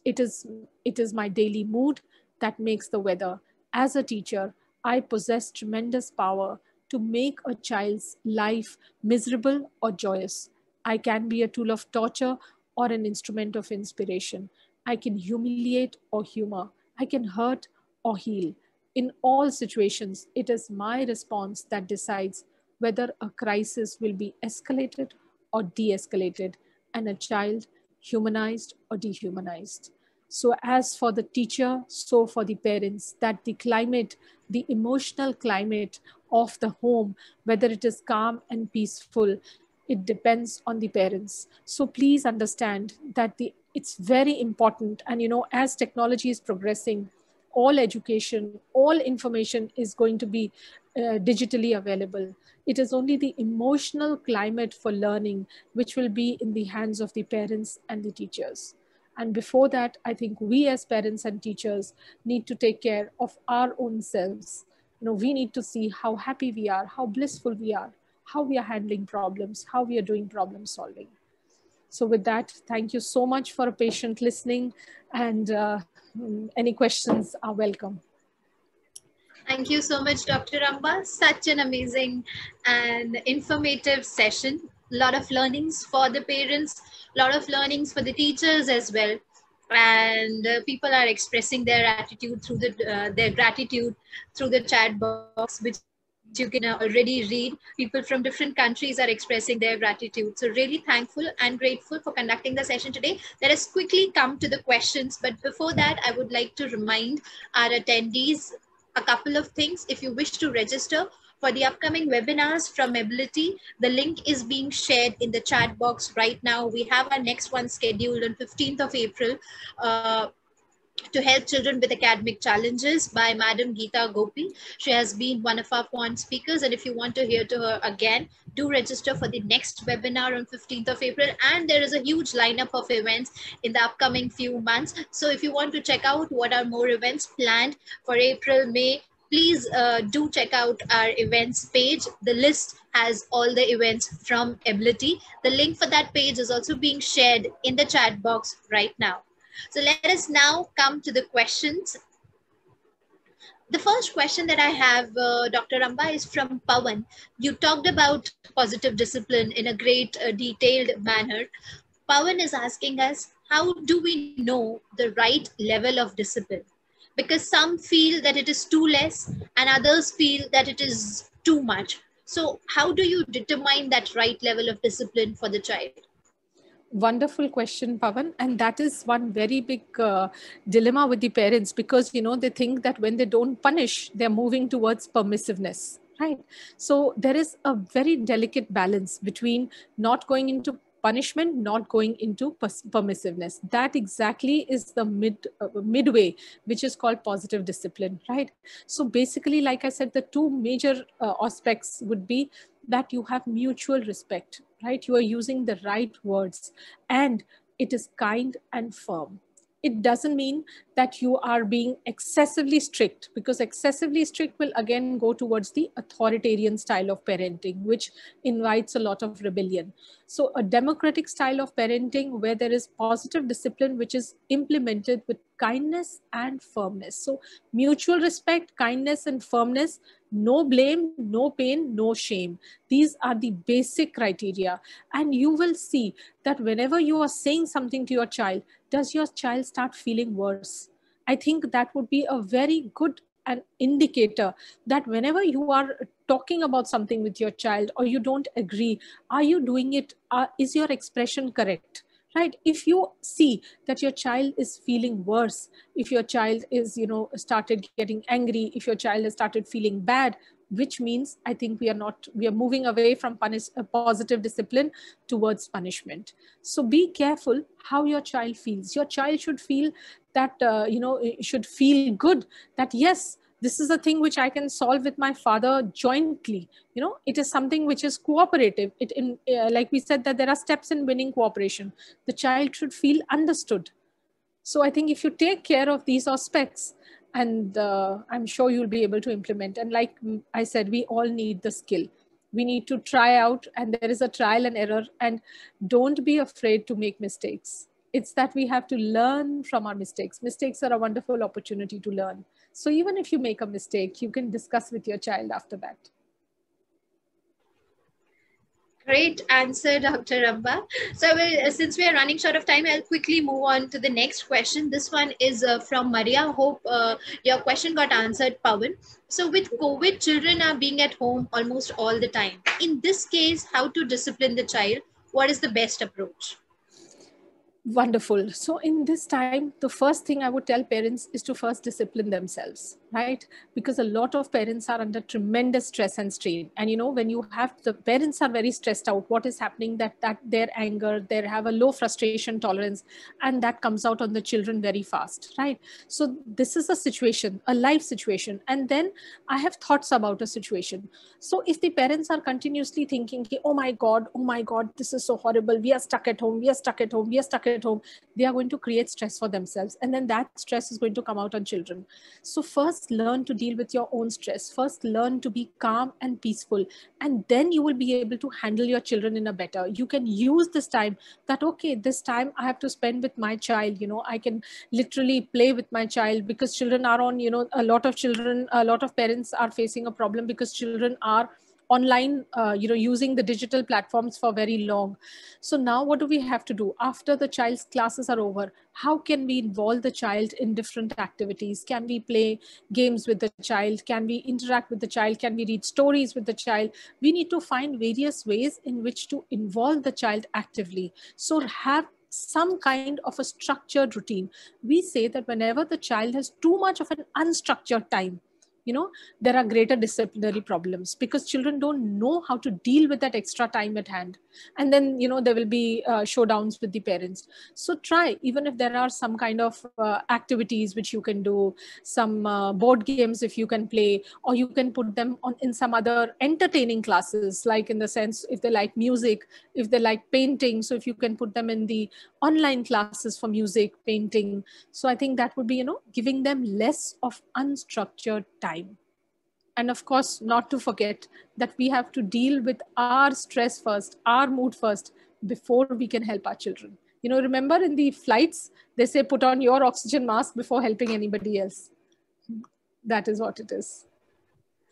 It is my daily mood that makes the weather. As a teacher, I possess tremendous power to make a child's life miserable or joyous. I can be a tool of torture or an instrument of inspiration. I can humiliate or humor. I can hurt or heal. In all situations, it is my response that decides whether a crisis will be escalated or de escalated, and a child humanized or dehumanized. So, as for the teacher, so for the parents, that the climate, the emotional climate of the home, whether it is calm and peaceful, it depends on the parents. So please understand that it's very important. And as technology is progressing, all education, all information is going to be digitally available. It is only the emotional climate for learning which will be in the hands of the parents and the teachers. And before that, I think we as parents and teachers need to take care of our own selves. We need to see how happy we are, how blissful we are, how we are handling problems, how we are doing problem solving. So with that, thank you so much for a patient listening, and any questions are welcome. Thank you so much, Dr. Amba. Such an amazing and informative session. A lot of learnings for the parents, a lot of learnings for the teachers as well. And people are expressing their attitude through their gratitude through the chat box, which you can already read. People from different countries are expressing their gratitude. So really thankful and grateful for conducting the session today. Let us quickly come to the questions. But before that, I would like to remind our attendees a couple of things. If you wish to register for the upcoming webinars from Ability, the link is being shared in the chat box right now. We have our next one scheduled on 15th of April to help children with academic challenges by Madam Geeta Gopi. She has been one of our point speakers, and if you want to hear to her again, do register for the next webinar on 15th of April. And there is a huge lineup of events in the upcoming few months. So if you want to check out what are more events planned for April, May, please do check out our events page. The list has all the events from Ability. The link for that page is also being shared in the chat box right now. So let us now come to the questions. The first question that I have, Dr. Amba, is from Pawan. You talked about positive discipline in a great detailed manner. Pawan is asking us, how do we know the right level of discipline? Because some feel that it is too less and others feel that it is too much. So how do you determine that right level of discipline for the child? Wonderful question, Pavan. And that is one very big dilemma with the parents, because, they think that when they don't punish, they're moving towards permissiveness, right? So there is a very delicate balance between not going into punishment, not going into permissiveness. That exactly is the midway, which is called positive discipline, right? So basically, like I said, the two major aspects would be that you have mutual respect, right? You are using the right words, and it is kind and firm. It doesn't mean that you are being excessively strict, because excessively strict will again go towards the authoritarian style of parenting, which invites a lot of rebellion. So a democratic style of parenting where there is positive discipline, which is implemented with kindness and firmness. So mutual respect, kindness and firmness, no blame, no pain, no shame. These are the basic criteria. And you will see that whenever you are saying something to your child, does your child start feeling worse? I think that would be a very good an indicator that whenever you are talking about something with your child or you don't agree, are you doing it? Is your expression correct? Right? If you see that your child is feeling worse, if your child is, started getting angry, if your child has started feeling bad, which means I think we are moving away from positive discipline towards punishment. So be careful how your child feels. Your child should feel that, should feel good, that yes, this is a thing which I can solve with my father jointly. It is something which is cooperative. Like we said, that there are steps in winning cooperation. The child should feel understood. So I think if you take care of these aspects, and I'm sure you'll be able to implement. And like I said, we all need the skill. We need to try out, and there is a trial and error. And don't be afraid to make mistakes. It's that we have to learn from our mistakes. Mistakes are a wonderful opportunity to learn. So even if you make a mistake, you can discuss with your child after that. Great answer, Dr. Amba. So, since we are running short of time, I'll quickly move on to the next question. This one is from Maria. Hope your question got answered, Pawan. So, with COVID, children are being at home almost all the time. In this case, how to discipline the child? What is the best approach? Wonderful. So in this time, the first thing I would tell parents is to first discipline themselves, right? Because a lot of parents are under tremendous stress and strain. And when you have the parents are very stressed out, what is happening, that their anger, they have a low frustration tolerance, and that comes out on the children very fast, right? So this is a situation, a life situation. And then I have thoughts about a situation. So if the parents are continuously thinking, oh my God, this is so horrible. We are stuck at home. We are stuck at home. We are stuck at home. They are going to create stress for themselves. And then that stress is going to come out on children. So first learn to deal with your own stress. First learn to be calm and peaceful. And then you will be able to handle your children in a better. You can use this time that, okay, this time I have to spend with my child. I can literally play with my child, because children are on, a lot of parents are facing a problem because children are online, using the digital platforms for very long. So now what do we have to do after the child's classes are over? How can we involve the child in different activities? Can we play games with the child? Can we interact with the child? Can we read stories with the child? We need to find various ways in which to involve the child actively. So have some kind of a structured routine. We say that whenever the child has too much of an unstructured time, there are greater disciplinary problems, because children don't know how to deal with that extra time at hand. And then there will be showdowns with the parents. So try, even if there are some kind of activities which you can do, some board games if you can play, or you can put them on in some other entertaining classes, like in the sense, if they like music, if they like painting, so if you can put them in the online classes for music, painting. So I think that would be giving them less of unstructured time. And of course, not to forget that we have to deal with our stress first, our mood first, before we can help our children. Remember in the flights, they say put on your oxygen mask before helping anybody else. That is what it is.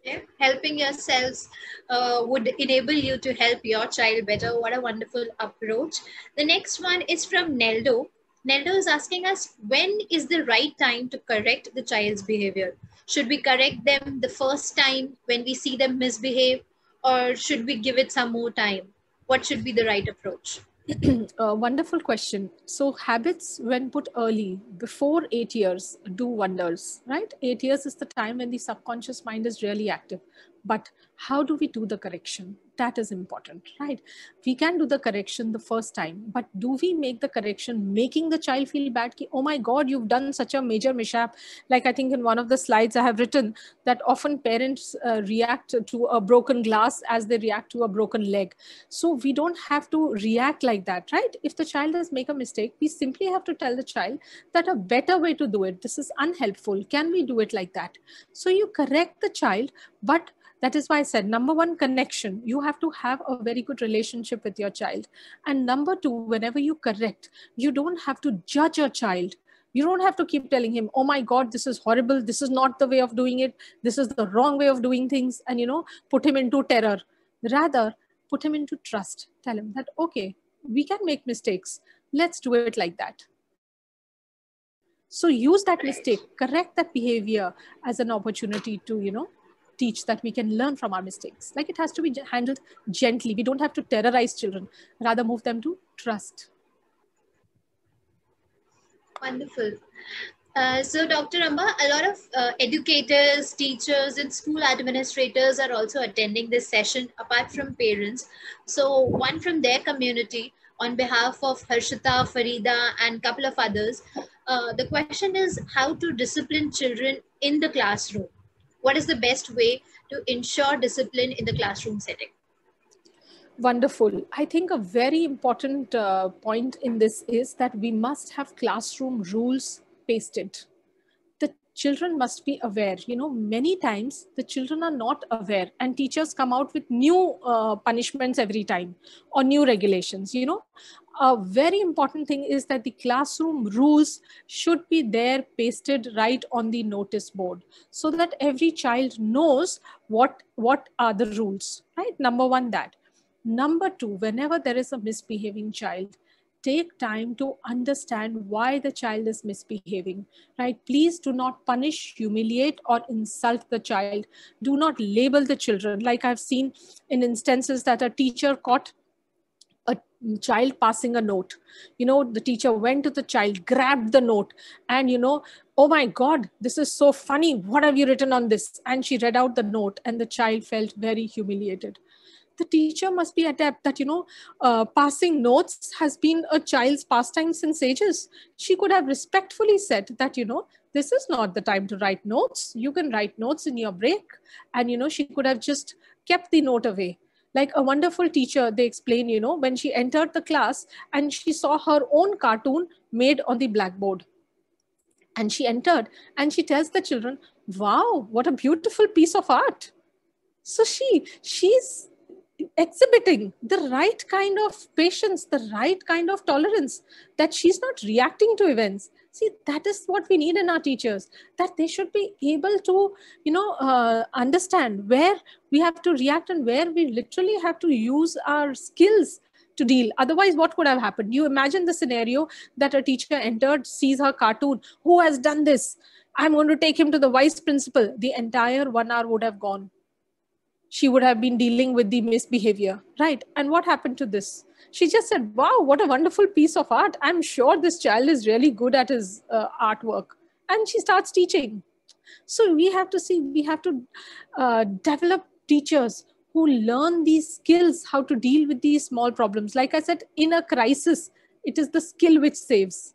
Yeah. Helping yourselves would enable you to help your child better. What a wonderful approach. The next one is from Neldo. Neldo is asking us, when is the right time to correct the child's behavior? Should we correct them the first time when we see them misbehave, or should we give it some more time? What should be the right approach? A wonderful question. So habits, when put early, before 8 years, do wonders, right? 8 years is the time when the subconscious mind is really active. But how do we do the correction? That is important, right? We can do the correction the first time, but do we make the correction making the child feel bad? Ki, oh my God, you've done such a major mishap. Like I think in one of the slides I have written that often parents react to a broken glass as they react to a broken leg. So we don't have to react like that, right? If the child does make a mistake, we simply have to tell the child that a better way to do it, this is unhelpful. Can we do it like that? So you correct the child, but that is why I said, number one, connection. You have to have a very good relationship with your child. And number two, whenever you correct, you don't have to judge your child. You don't have to keep telling him, oh my God, this is horrible. This is not the way of doing it. This is the wrong way of doing things. And, put him into terror. Rather, put him into trust. Tell him that, okay, we can make mistakes. Let's do it like that. So use that mistake, correct that behavior as an opportunity to, teach that we can learn from our mistakes. Like it has to be handled gently. We don't have to terrorize children, rather move them to trust. Wonderful. So, Dr. Amba, a lot of educators, teachers, and school administrators are also attending this session apart from parents. So, one from their community, on behalf of Harshita, Farida, and a couple of others, the question is how to discipline children in the classroom. What is the best way to ensure discipline in the classroom setting? Wonderful. I think a very important point in this is that we must have classroom rules pasted. The children must be aware. Many times the children are not aware, and teachers come out with new punishments every time or new regulations. A very important thing is that the classroom rules should be there pasted right on the notice board so that every child knows what are the rules, right? Number one, that. Number two, whenever there is a misbehaving child, take time to understand why the child is misbehaving, right? Please do not punish, humiliate, or insult the child. Do not label the children. Like I've seen in instances that a teacher caught a child passing a note. The teacher went to the child, grabbed the note, and, oh my God, this is so funny. What have you written on this? And she read out the note, and the child felt very humiliated. The teacher must be adept that, passing notes has been a child's pastime since ages. She could have respectfully said that, this is not the time to write notes. You can write notes in your break. And, she could have just kept the note away. Like a wonderful teacher, they explain, when she entered the class and she saw her own cartoon made on the blackboard. And she entered and she tells the children, wow, what a beautiful piece of art. So she's exhibiting the right kind of patience, the right kind of tolerance, that she's not reacting to events. See, that is what we need in our teachers, that they should be able to, understand where we have to react and where we literally have to use our skills to deal. Otherwise, what could have happened? You imagine the scenario that a teacher entered, sees her cartoon, who has done this? I'm going to take him to the vice principal. The entire 1 hour would have gone. She would have been dealing with the misbehavior, right? And what happened to this? She just said, wow, what a wonderful piece of art. I'm sure this child is really good at his artwork. And she starts teaching. So we have to see, we have to develop teachers who learn these skills, how to deal with these small problems. Like I said, in a crisis, it is the skill which saves.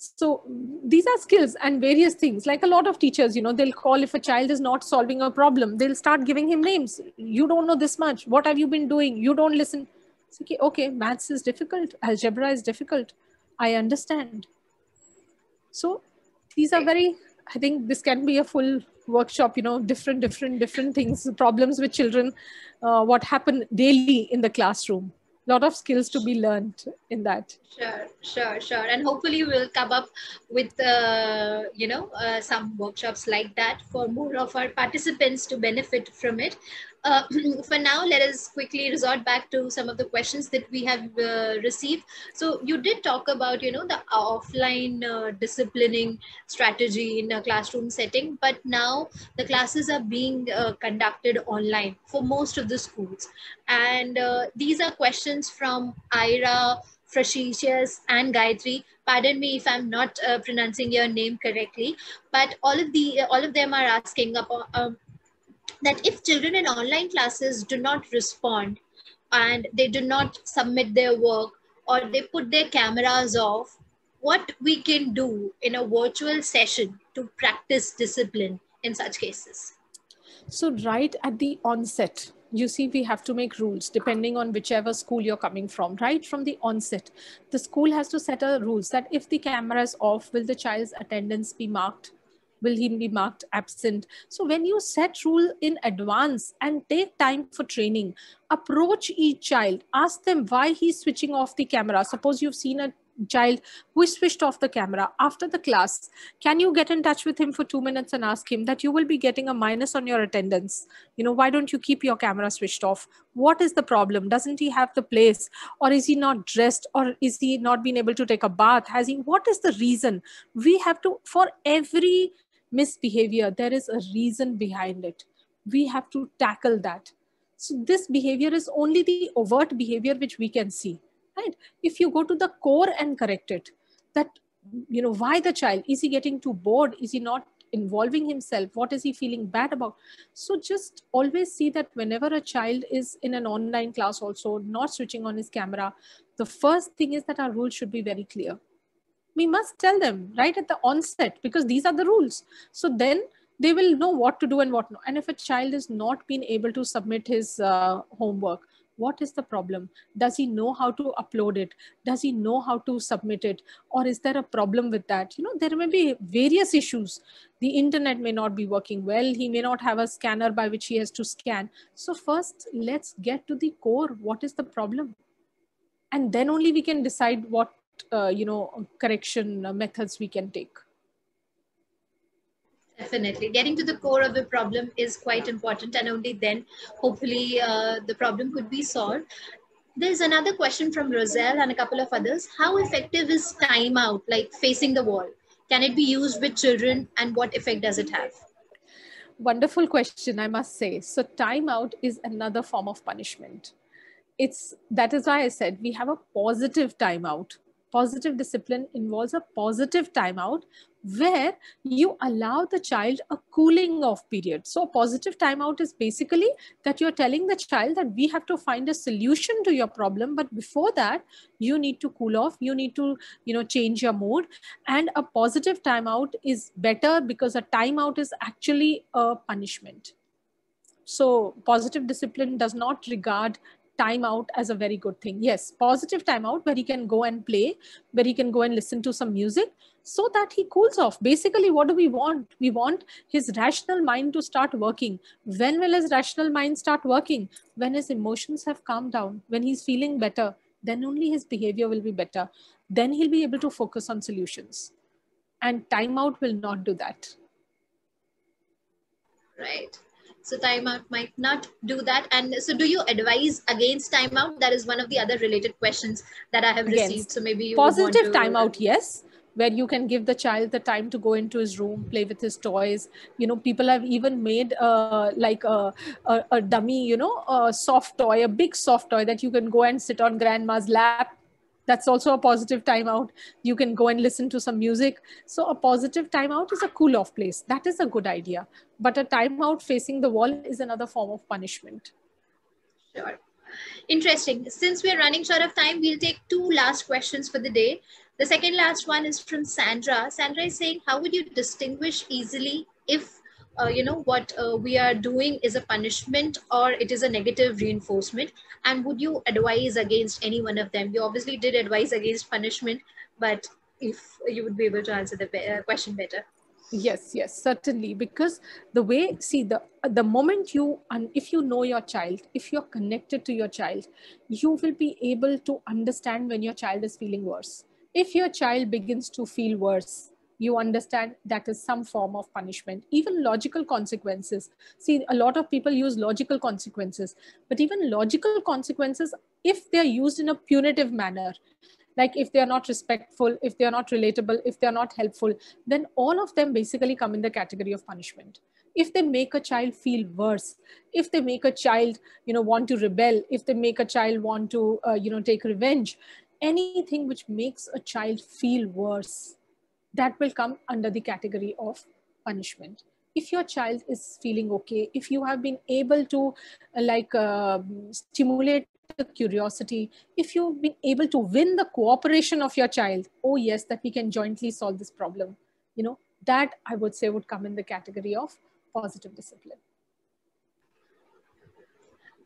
So these are skills and various things. Like a lot of teachers, they'll call if a child is not solving a problem, they'll start giving him names. You don't know this much. What have you been doing? You don't listen. It's okay, maths is difficult. Algebra is difficult. I understand. So these are very, I think this can be a full workshop, different things, problems with children, what happen daily in the classroom. Lot of skills to be learned in that. Sure. And hopefully we'll come up with, some workshops like that for more of our participants to benefit from it. For now, let us quickly resort back to some of the questions that we have received. So you did talk about, the offline disciplining strategy in a classroom setting, but now the classes are being conducted online for most of the schools. And these are questions from Ira, Frashicious, and Gayatri. Pardon me if I'm not pronouncing your name correctly, but all of them are asking about that if children in online classes do not respond and they do not submit their work or they put their cameras off, what we can do in a virtual session to practice discipline in such cases. So right at the onset, you see, we have to make rules depending on whichever school you're coming from. Right from the onset, the school has to set a rules that if the camera is off, will the child's attendance be marked? Will he be marked absent? So when you set rule in advance and take time for training, approach each child, ask them why he's switching off the camera. Suppose you've seen a child who is switched off the camera after the class, can you get in touch with him for 2 minutes and ask him that you will be getting a minus on your attendance? Why don't you keep your camera switched off? What is the problem? Doesn't he have the place, or is he not dressed, or is he not been able to take a bath? What is the reason? We have to, for every misbehavior there is a reason behind it. We have to tackle that. So this behavior is only the overt behavior which we can see, right? If you go to the core and correct it, that why the child, is he getting too bored, is he not involving himself, what is he feeling bad about? So just always see that whenever a child is in an online class also not switching on his camera, the first thing is that our rules should be very clear. We must tell them right at the onset, because these are the rules. So then they will know what to do and what not. And if a child is not being able to submit his homework, what is the problem? Does he know how to upload it? Does he know how to submit it? Or is there a problem with that? There may be various issues. The internet may not be working well. He may not have a scanner by which he has to scan. So first, let's get to the core. What is the problem? And then only we can decide what correction methods we can take. Definitely. Getting to the core of the problem is quite important, and only then, hopefully, the problem could be solved. There's another question from Roselle and a couple of others. How effective is timeout, like facing the wall? Can it be used with children, and what effect does it have? Wonderful question, I must say. So timeout is another form of punishment. That is why I said we have a positive timeout. Positive discipline involves a positive timeout where you allow the child a cooling off period. So a positive timeout is basically that you're telling the child that we have to find a solution to your problem, but before that you need to cool off, you need to change your mood. And a positive timeout is better because a timeout is actually a punishment. So positive discipline does not regard timeout as a very good thing. Yes, positive timeout where he can go and play, where he can go and listen to some music so that he cools off. Basically, what do we want? We want his rational mind to start working. When will his rational mind start working? When his emotions have calmed down, when he's feeling better, then only his behavior will be better. Then he'll be able to focus on solutions. And timeout will not do that. Right. So timeout might not do that. And so do you advise against timeout? That is one of the other related questions that I have received. So maybe you positive would want to... timeout, yes, where you can give the child the time to go into his room, play with his toys. People have even made like a dummy, a soft toy, a big soft toy that you can go and sit on grandma's lap. That's also a positive timeout. You can go and listen to some music. So a positive timeout is a cool off place. That is a good idea. But a timeout facing the wall is another form of punishment. Sure. Interesting. Since we're running short of time, we'll take two last questions for the day. The second last one is from Sandra. Sandra is saying, how would you distinguish easily if what we are doing is a punishment or it is a negative reinforcement? And would you advise against any one of them? You obviously did advise against punishment, but if you would be able to answer the question better. Yes, certainly. Because the way, see, the moment if you know your child, if you're connected to your child, you will be able to understand when your child is feeling worse. If your child begins to feel worse, you understand that is some form of punishment. Even logical consequences. See, a lot of people use logical consequences, but even logical consequences, if they're used in a punitive manner, like if they are not respectful, if they are not relatable, if they are not helpful, then all of them basically come in the category of punishment. If they make a child feel worse, if they make a child want to rebel, if they make a child want to take revenge, anything which makes a child feel worse, that will come under the category of punishment. If your child is feeling okay, if you have been able to stimulate the curiosity, if you've been able to win the cooperation of your child, oh yes, that we can jointly solve this problem, that I would say would come in the category of positive discipline.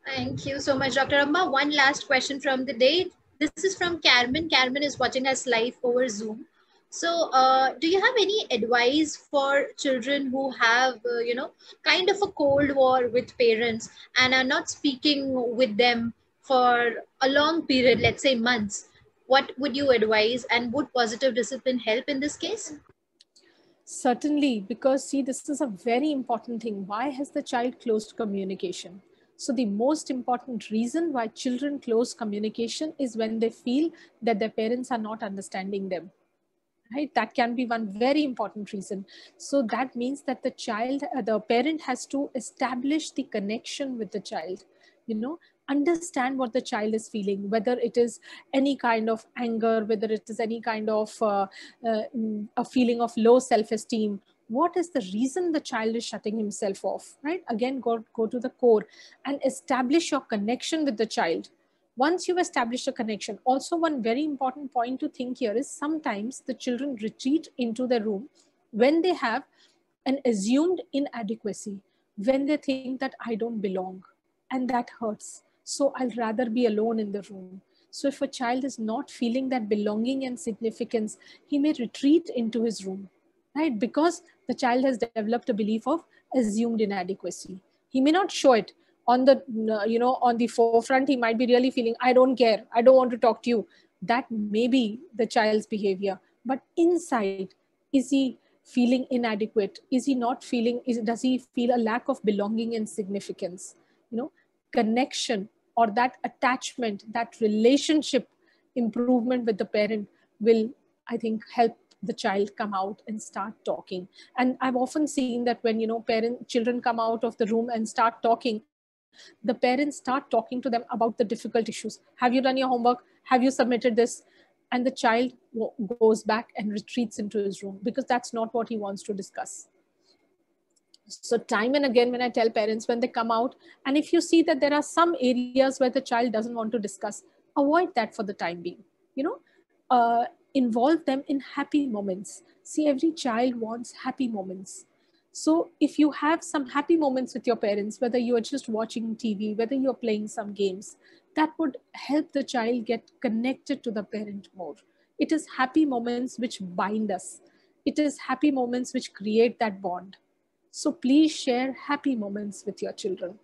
Thank you so much, Dr. Amba. One last question from the day. This is from Carmen. Carmen is watching us live over Zoom. So, do you have any advice for children who have, kind of a cold war with parents and are not speaking with them for a long period, let's say months? What would you advise, and would positive discipline help in this case? Certainly, because see, this is a very important thing. Why has the child closed communication? So the most important reason why children close communication is when they feel that their parents are not understanding them. Right? That can be one very important reason. So that means that the parent has to establish the connection with the child, understand what the child is feeling, whether it is any kind of anger, whether it is any kind of a feeling of low self-esteem. What is the reason the child is shutting himself off, right? Again, go to the core and establish your connection with the child. Once you've established a connection, also one very important point to think here is sometimes the children retreat into their room when they have an assumed inadequacy, when they think that I don't belong, and that hurts. So I'll rather be alone in the room. So if a child is not feeling that belonging and significance, he may retreat into his room, right? Because the child has developed a belief of assumed inadequacy. He may not show it on the, on the forefront. He might be really feeling, I don't care, I don't want to talk to you. That may be the child's behavior. But inside, is he feeling inadequate? Is he not feeling, does he feel a lack of belonging and significance? Connection or that attachment, that relationship improvement with the parent will, I think, help the child come out and start talking. And I've often seen that when children come out of the room and start talking, the parents start talking to them about the difficult issues. Have you done your homework? Have you submitted this? And the child goes back and retreats into his room because that's not what he wants to discuss. So time and again, when I tell parents, when they come out, and if you see that there are some areas where the child doesn't want to discuss, avoid that for the time being. Involve them in happy moments. See, every child wants happy moments. So if you have some happy moments with your parents, whether you are just watching TV, whether you're playing some games, that would help the child get connected to the parent more. It is happy moments which bind us. It is happy moments which create that bond. So please share happy moments with your children.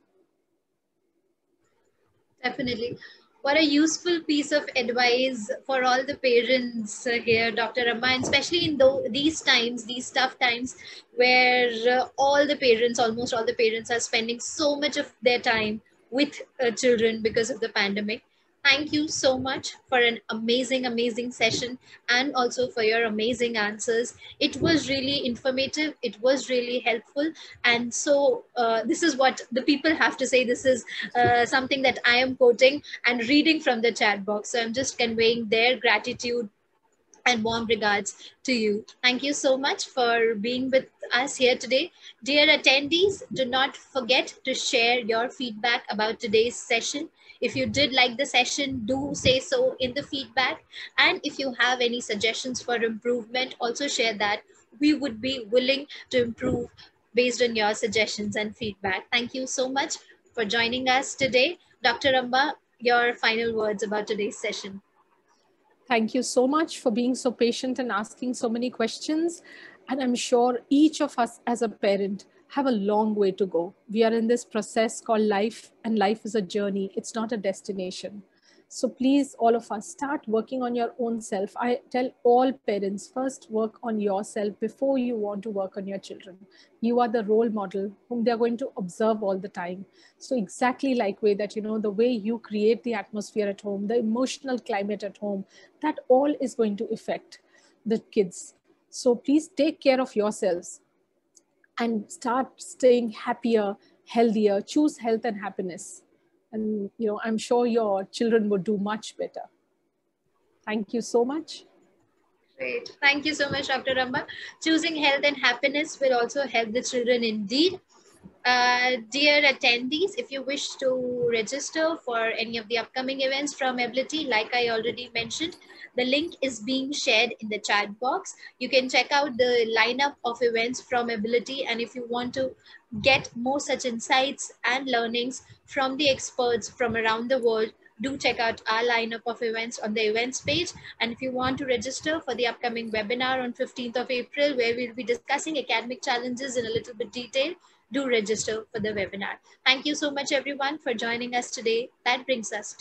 Definitely. What a useful piece of advice for all the parents here, Dr. Amma, and especially in these times, these tough times where almost all the parents are spending so much of their time with children because of the pandemic. Thank you so much for an amazing, amazing session and also for your amazing answers. It was really informative. It was really helpful. And so this is what the people have to say. This is something that I am quoting and reading from the chat box. So I'm just conveying their gratitude and warm regards to you. Thank you so much for being with us here today. Dear attendees, do not forget to share your feedback about today's session. If you did like the session, do say so in the feedback. And if you have any suggestions for improvement, also share that. We would be willing to improve based on your suggestions and feedback. Thank you so much for joining us today. Dr. Amba, your final words about today's session. Thank you so much for being so patient and asking so many questions. And I'm sure each of us as a parent have a long way to go. We are in this process called life, and life is a journey. It's not a destination. So please, all of us, start working on your own self. I tell all parents, first work on yourself before you want to work on your children. You are the role model whom they're going to observe all the time. So exactly like way that, the way you create the atmosphere at home, the emotional climate at home, that all is going to affect the kids. So please take care of yourselves and start staying happier, healthier, choose health and happiness. And, I'm sure your children would do much better. Thank you so much. Great. Thank you so much, Dr. Ramba. Choosing health and happiness will also help the children indeed. Dear attendees, if you wish to register for any of the upcoming events from Ability, like I already mentioned, the link is being shared in the chat box. You can check out the lineup of events from Ability, and if you want to get more such insights and learnings from the experts from around the world, do check out our lineup of events on the events page. And if you want to register for the upcoming webinar on 15th of April, where we'll be discussing academic challenges in a little bit detail, do register for the webinar. Thank you so much, everyone, for joining us today. That brings us to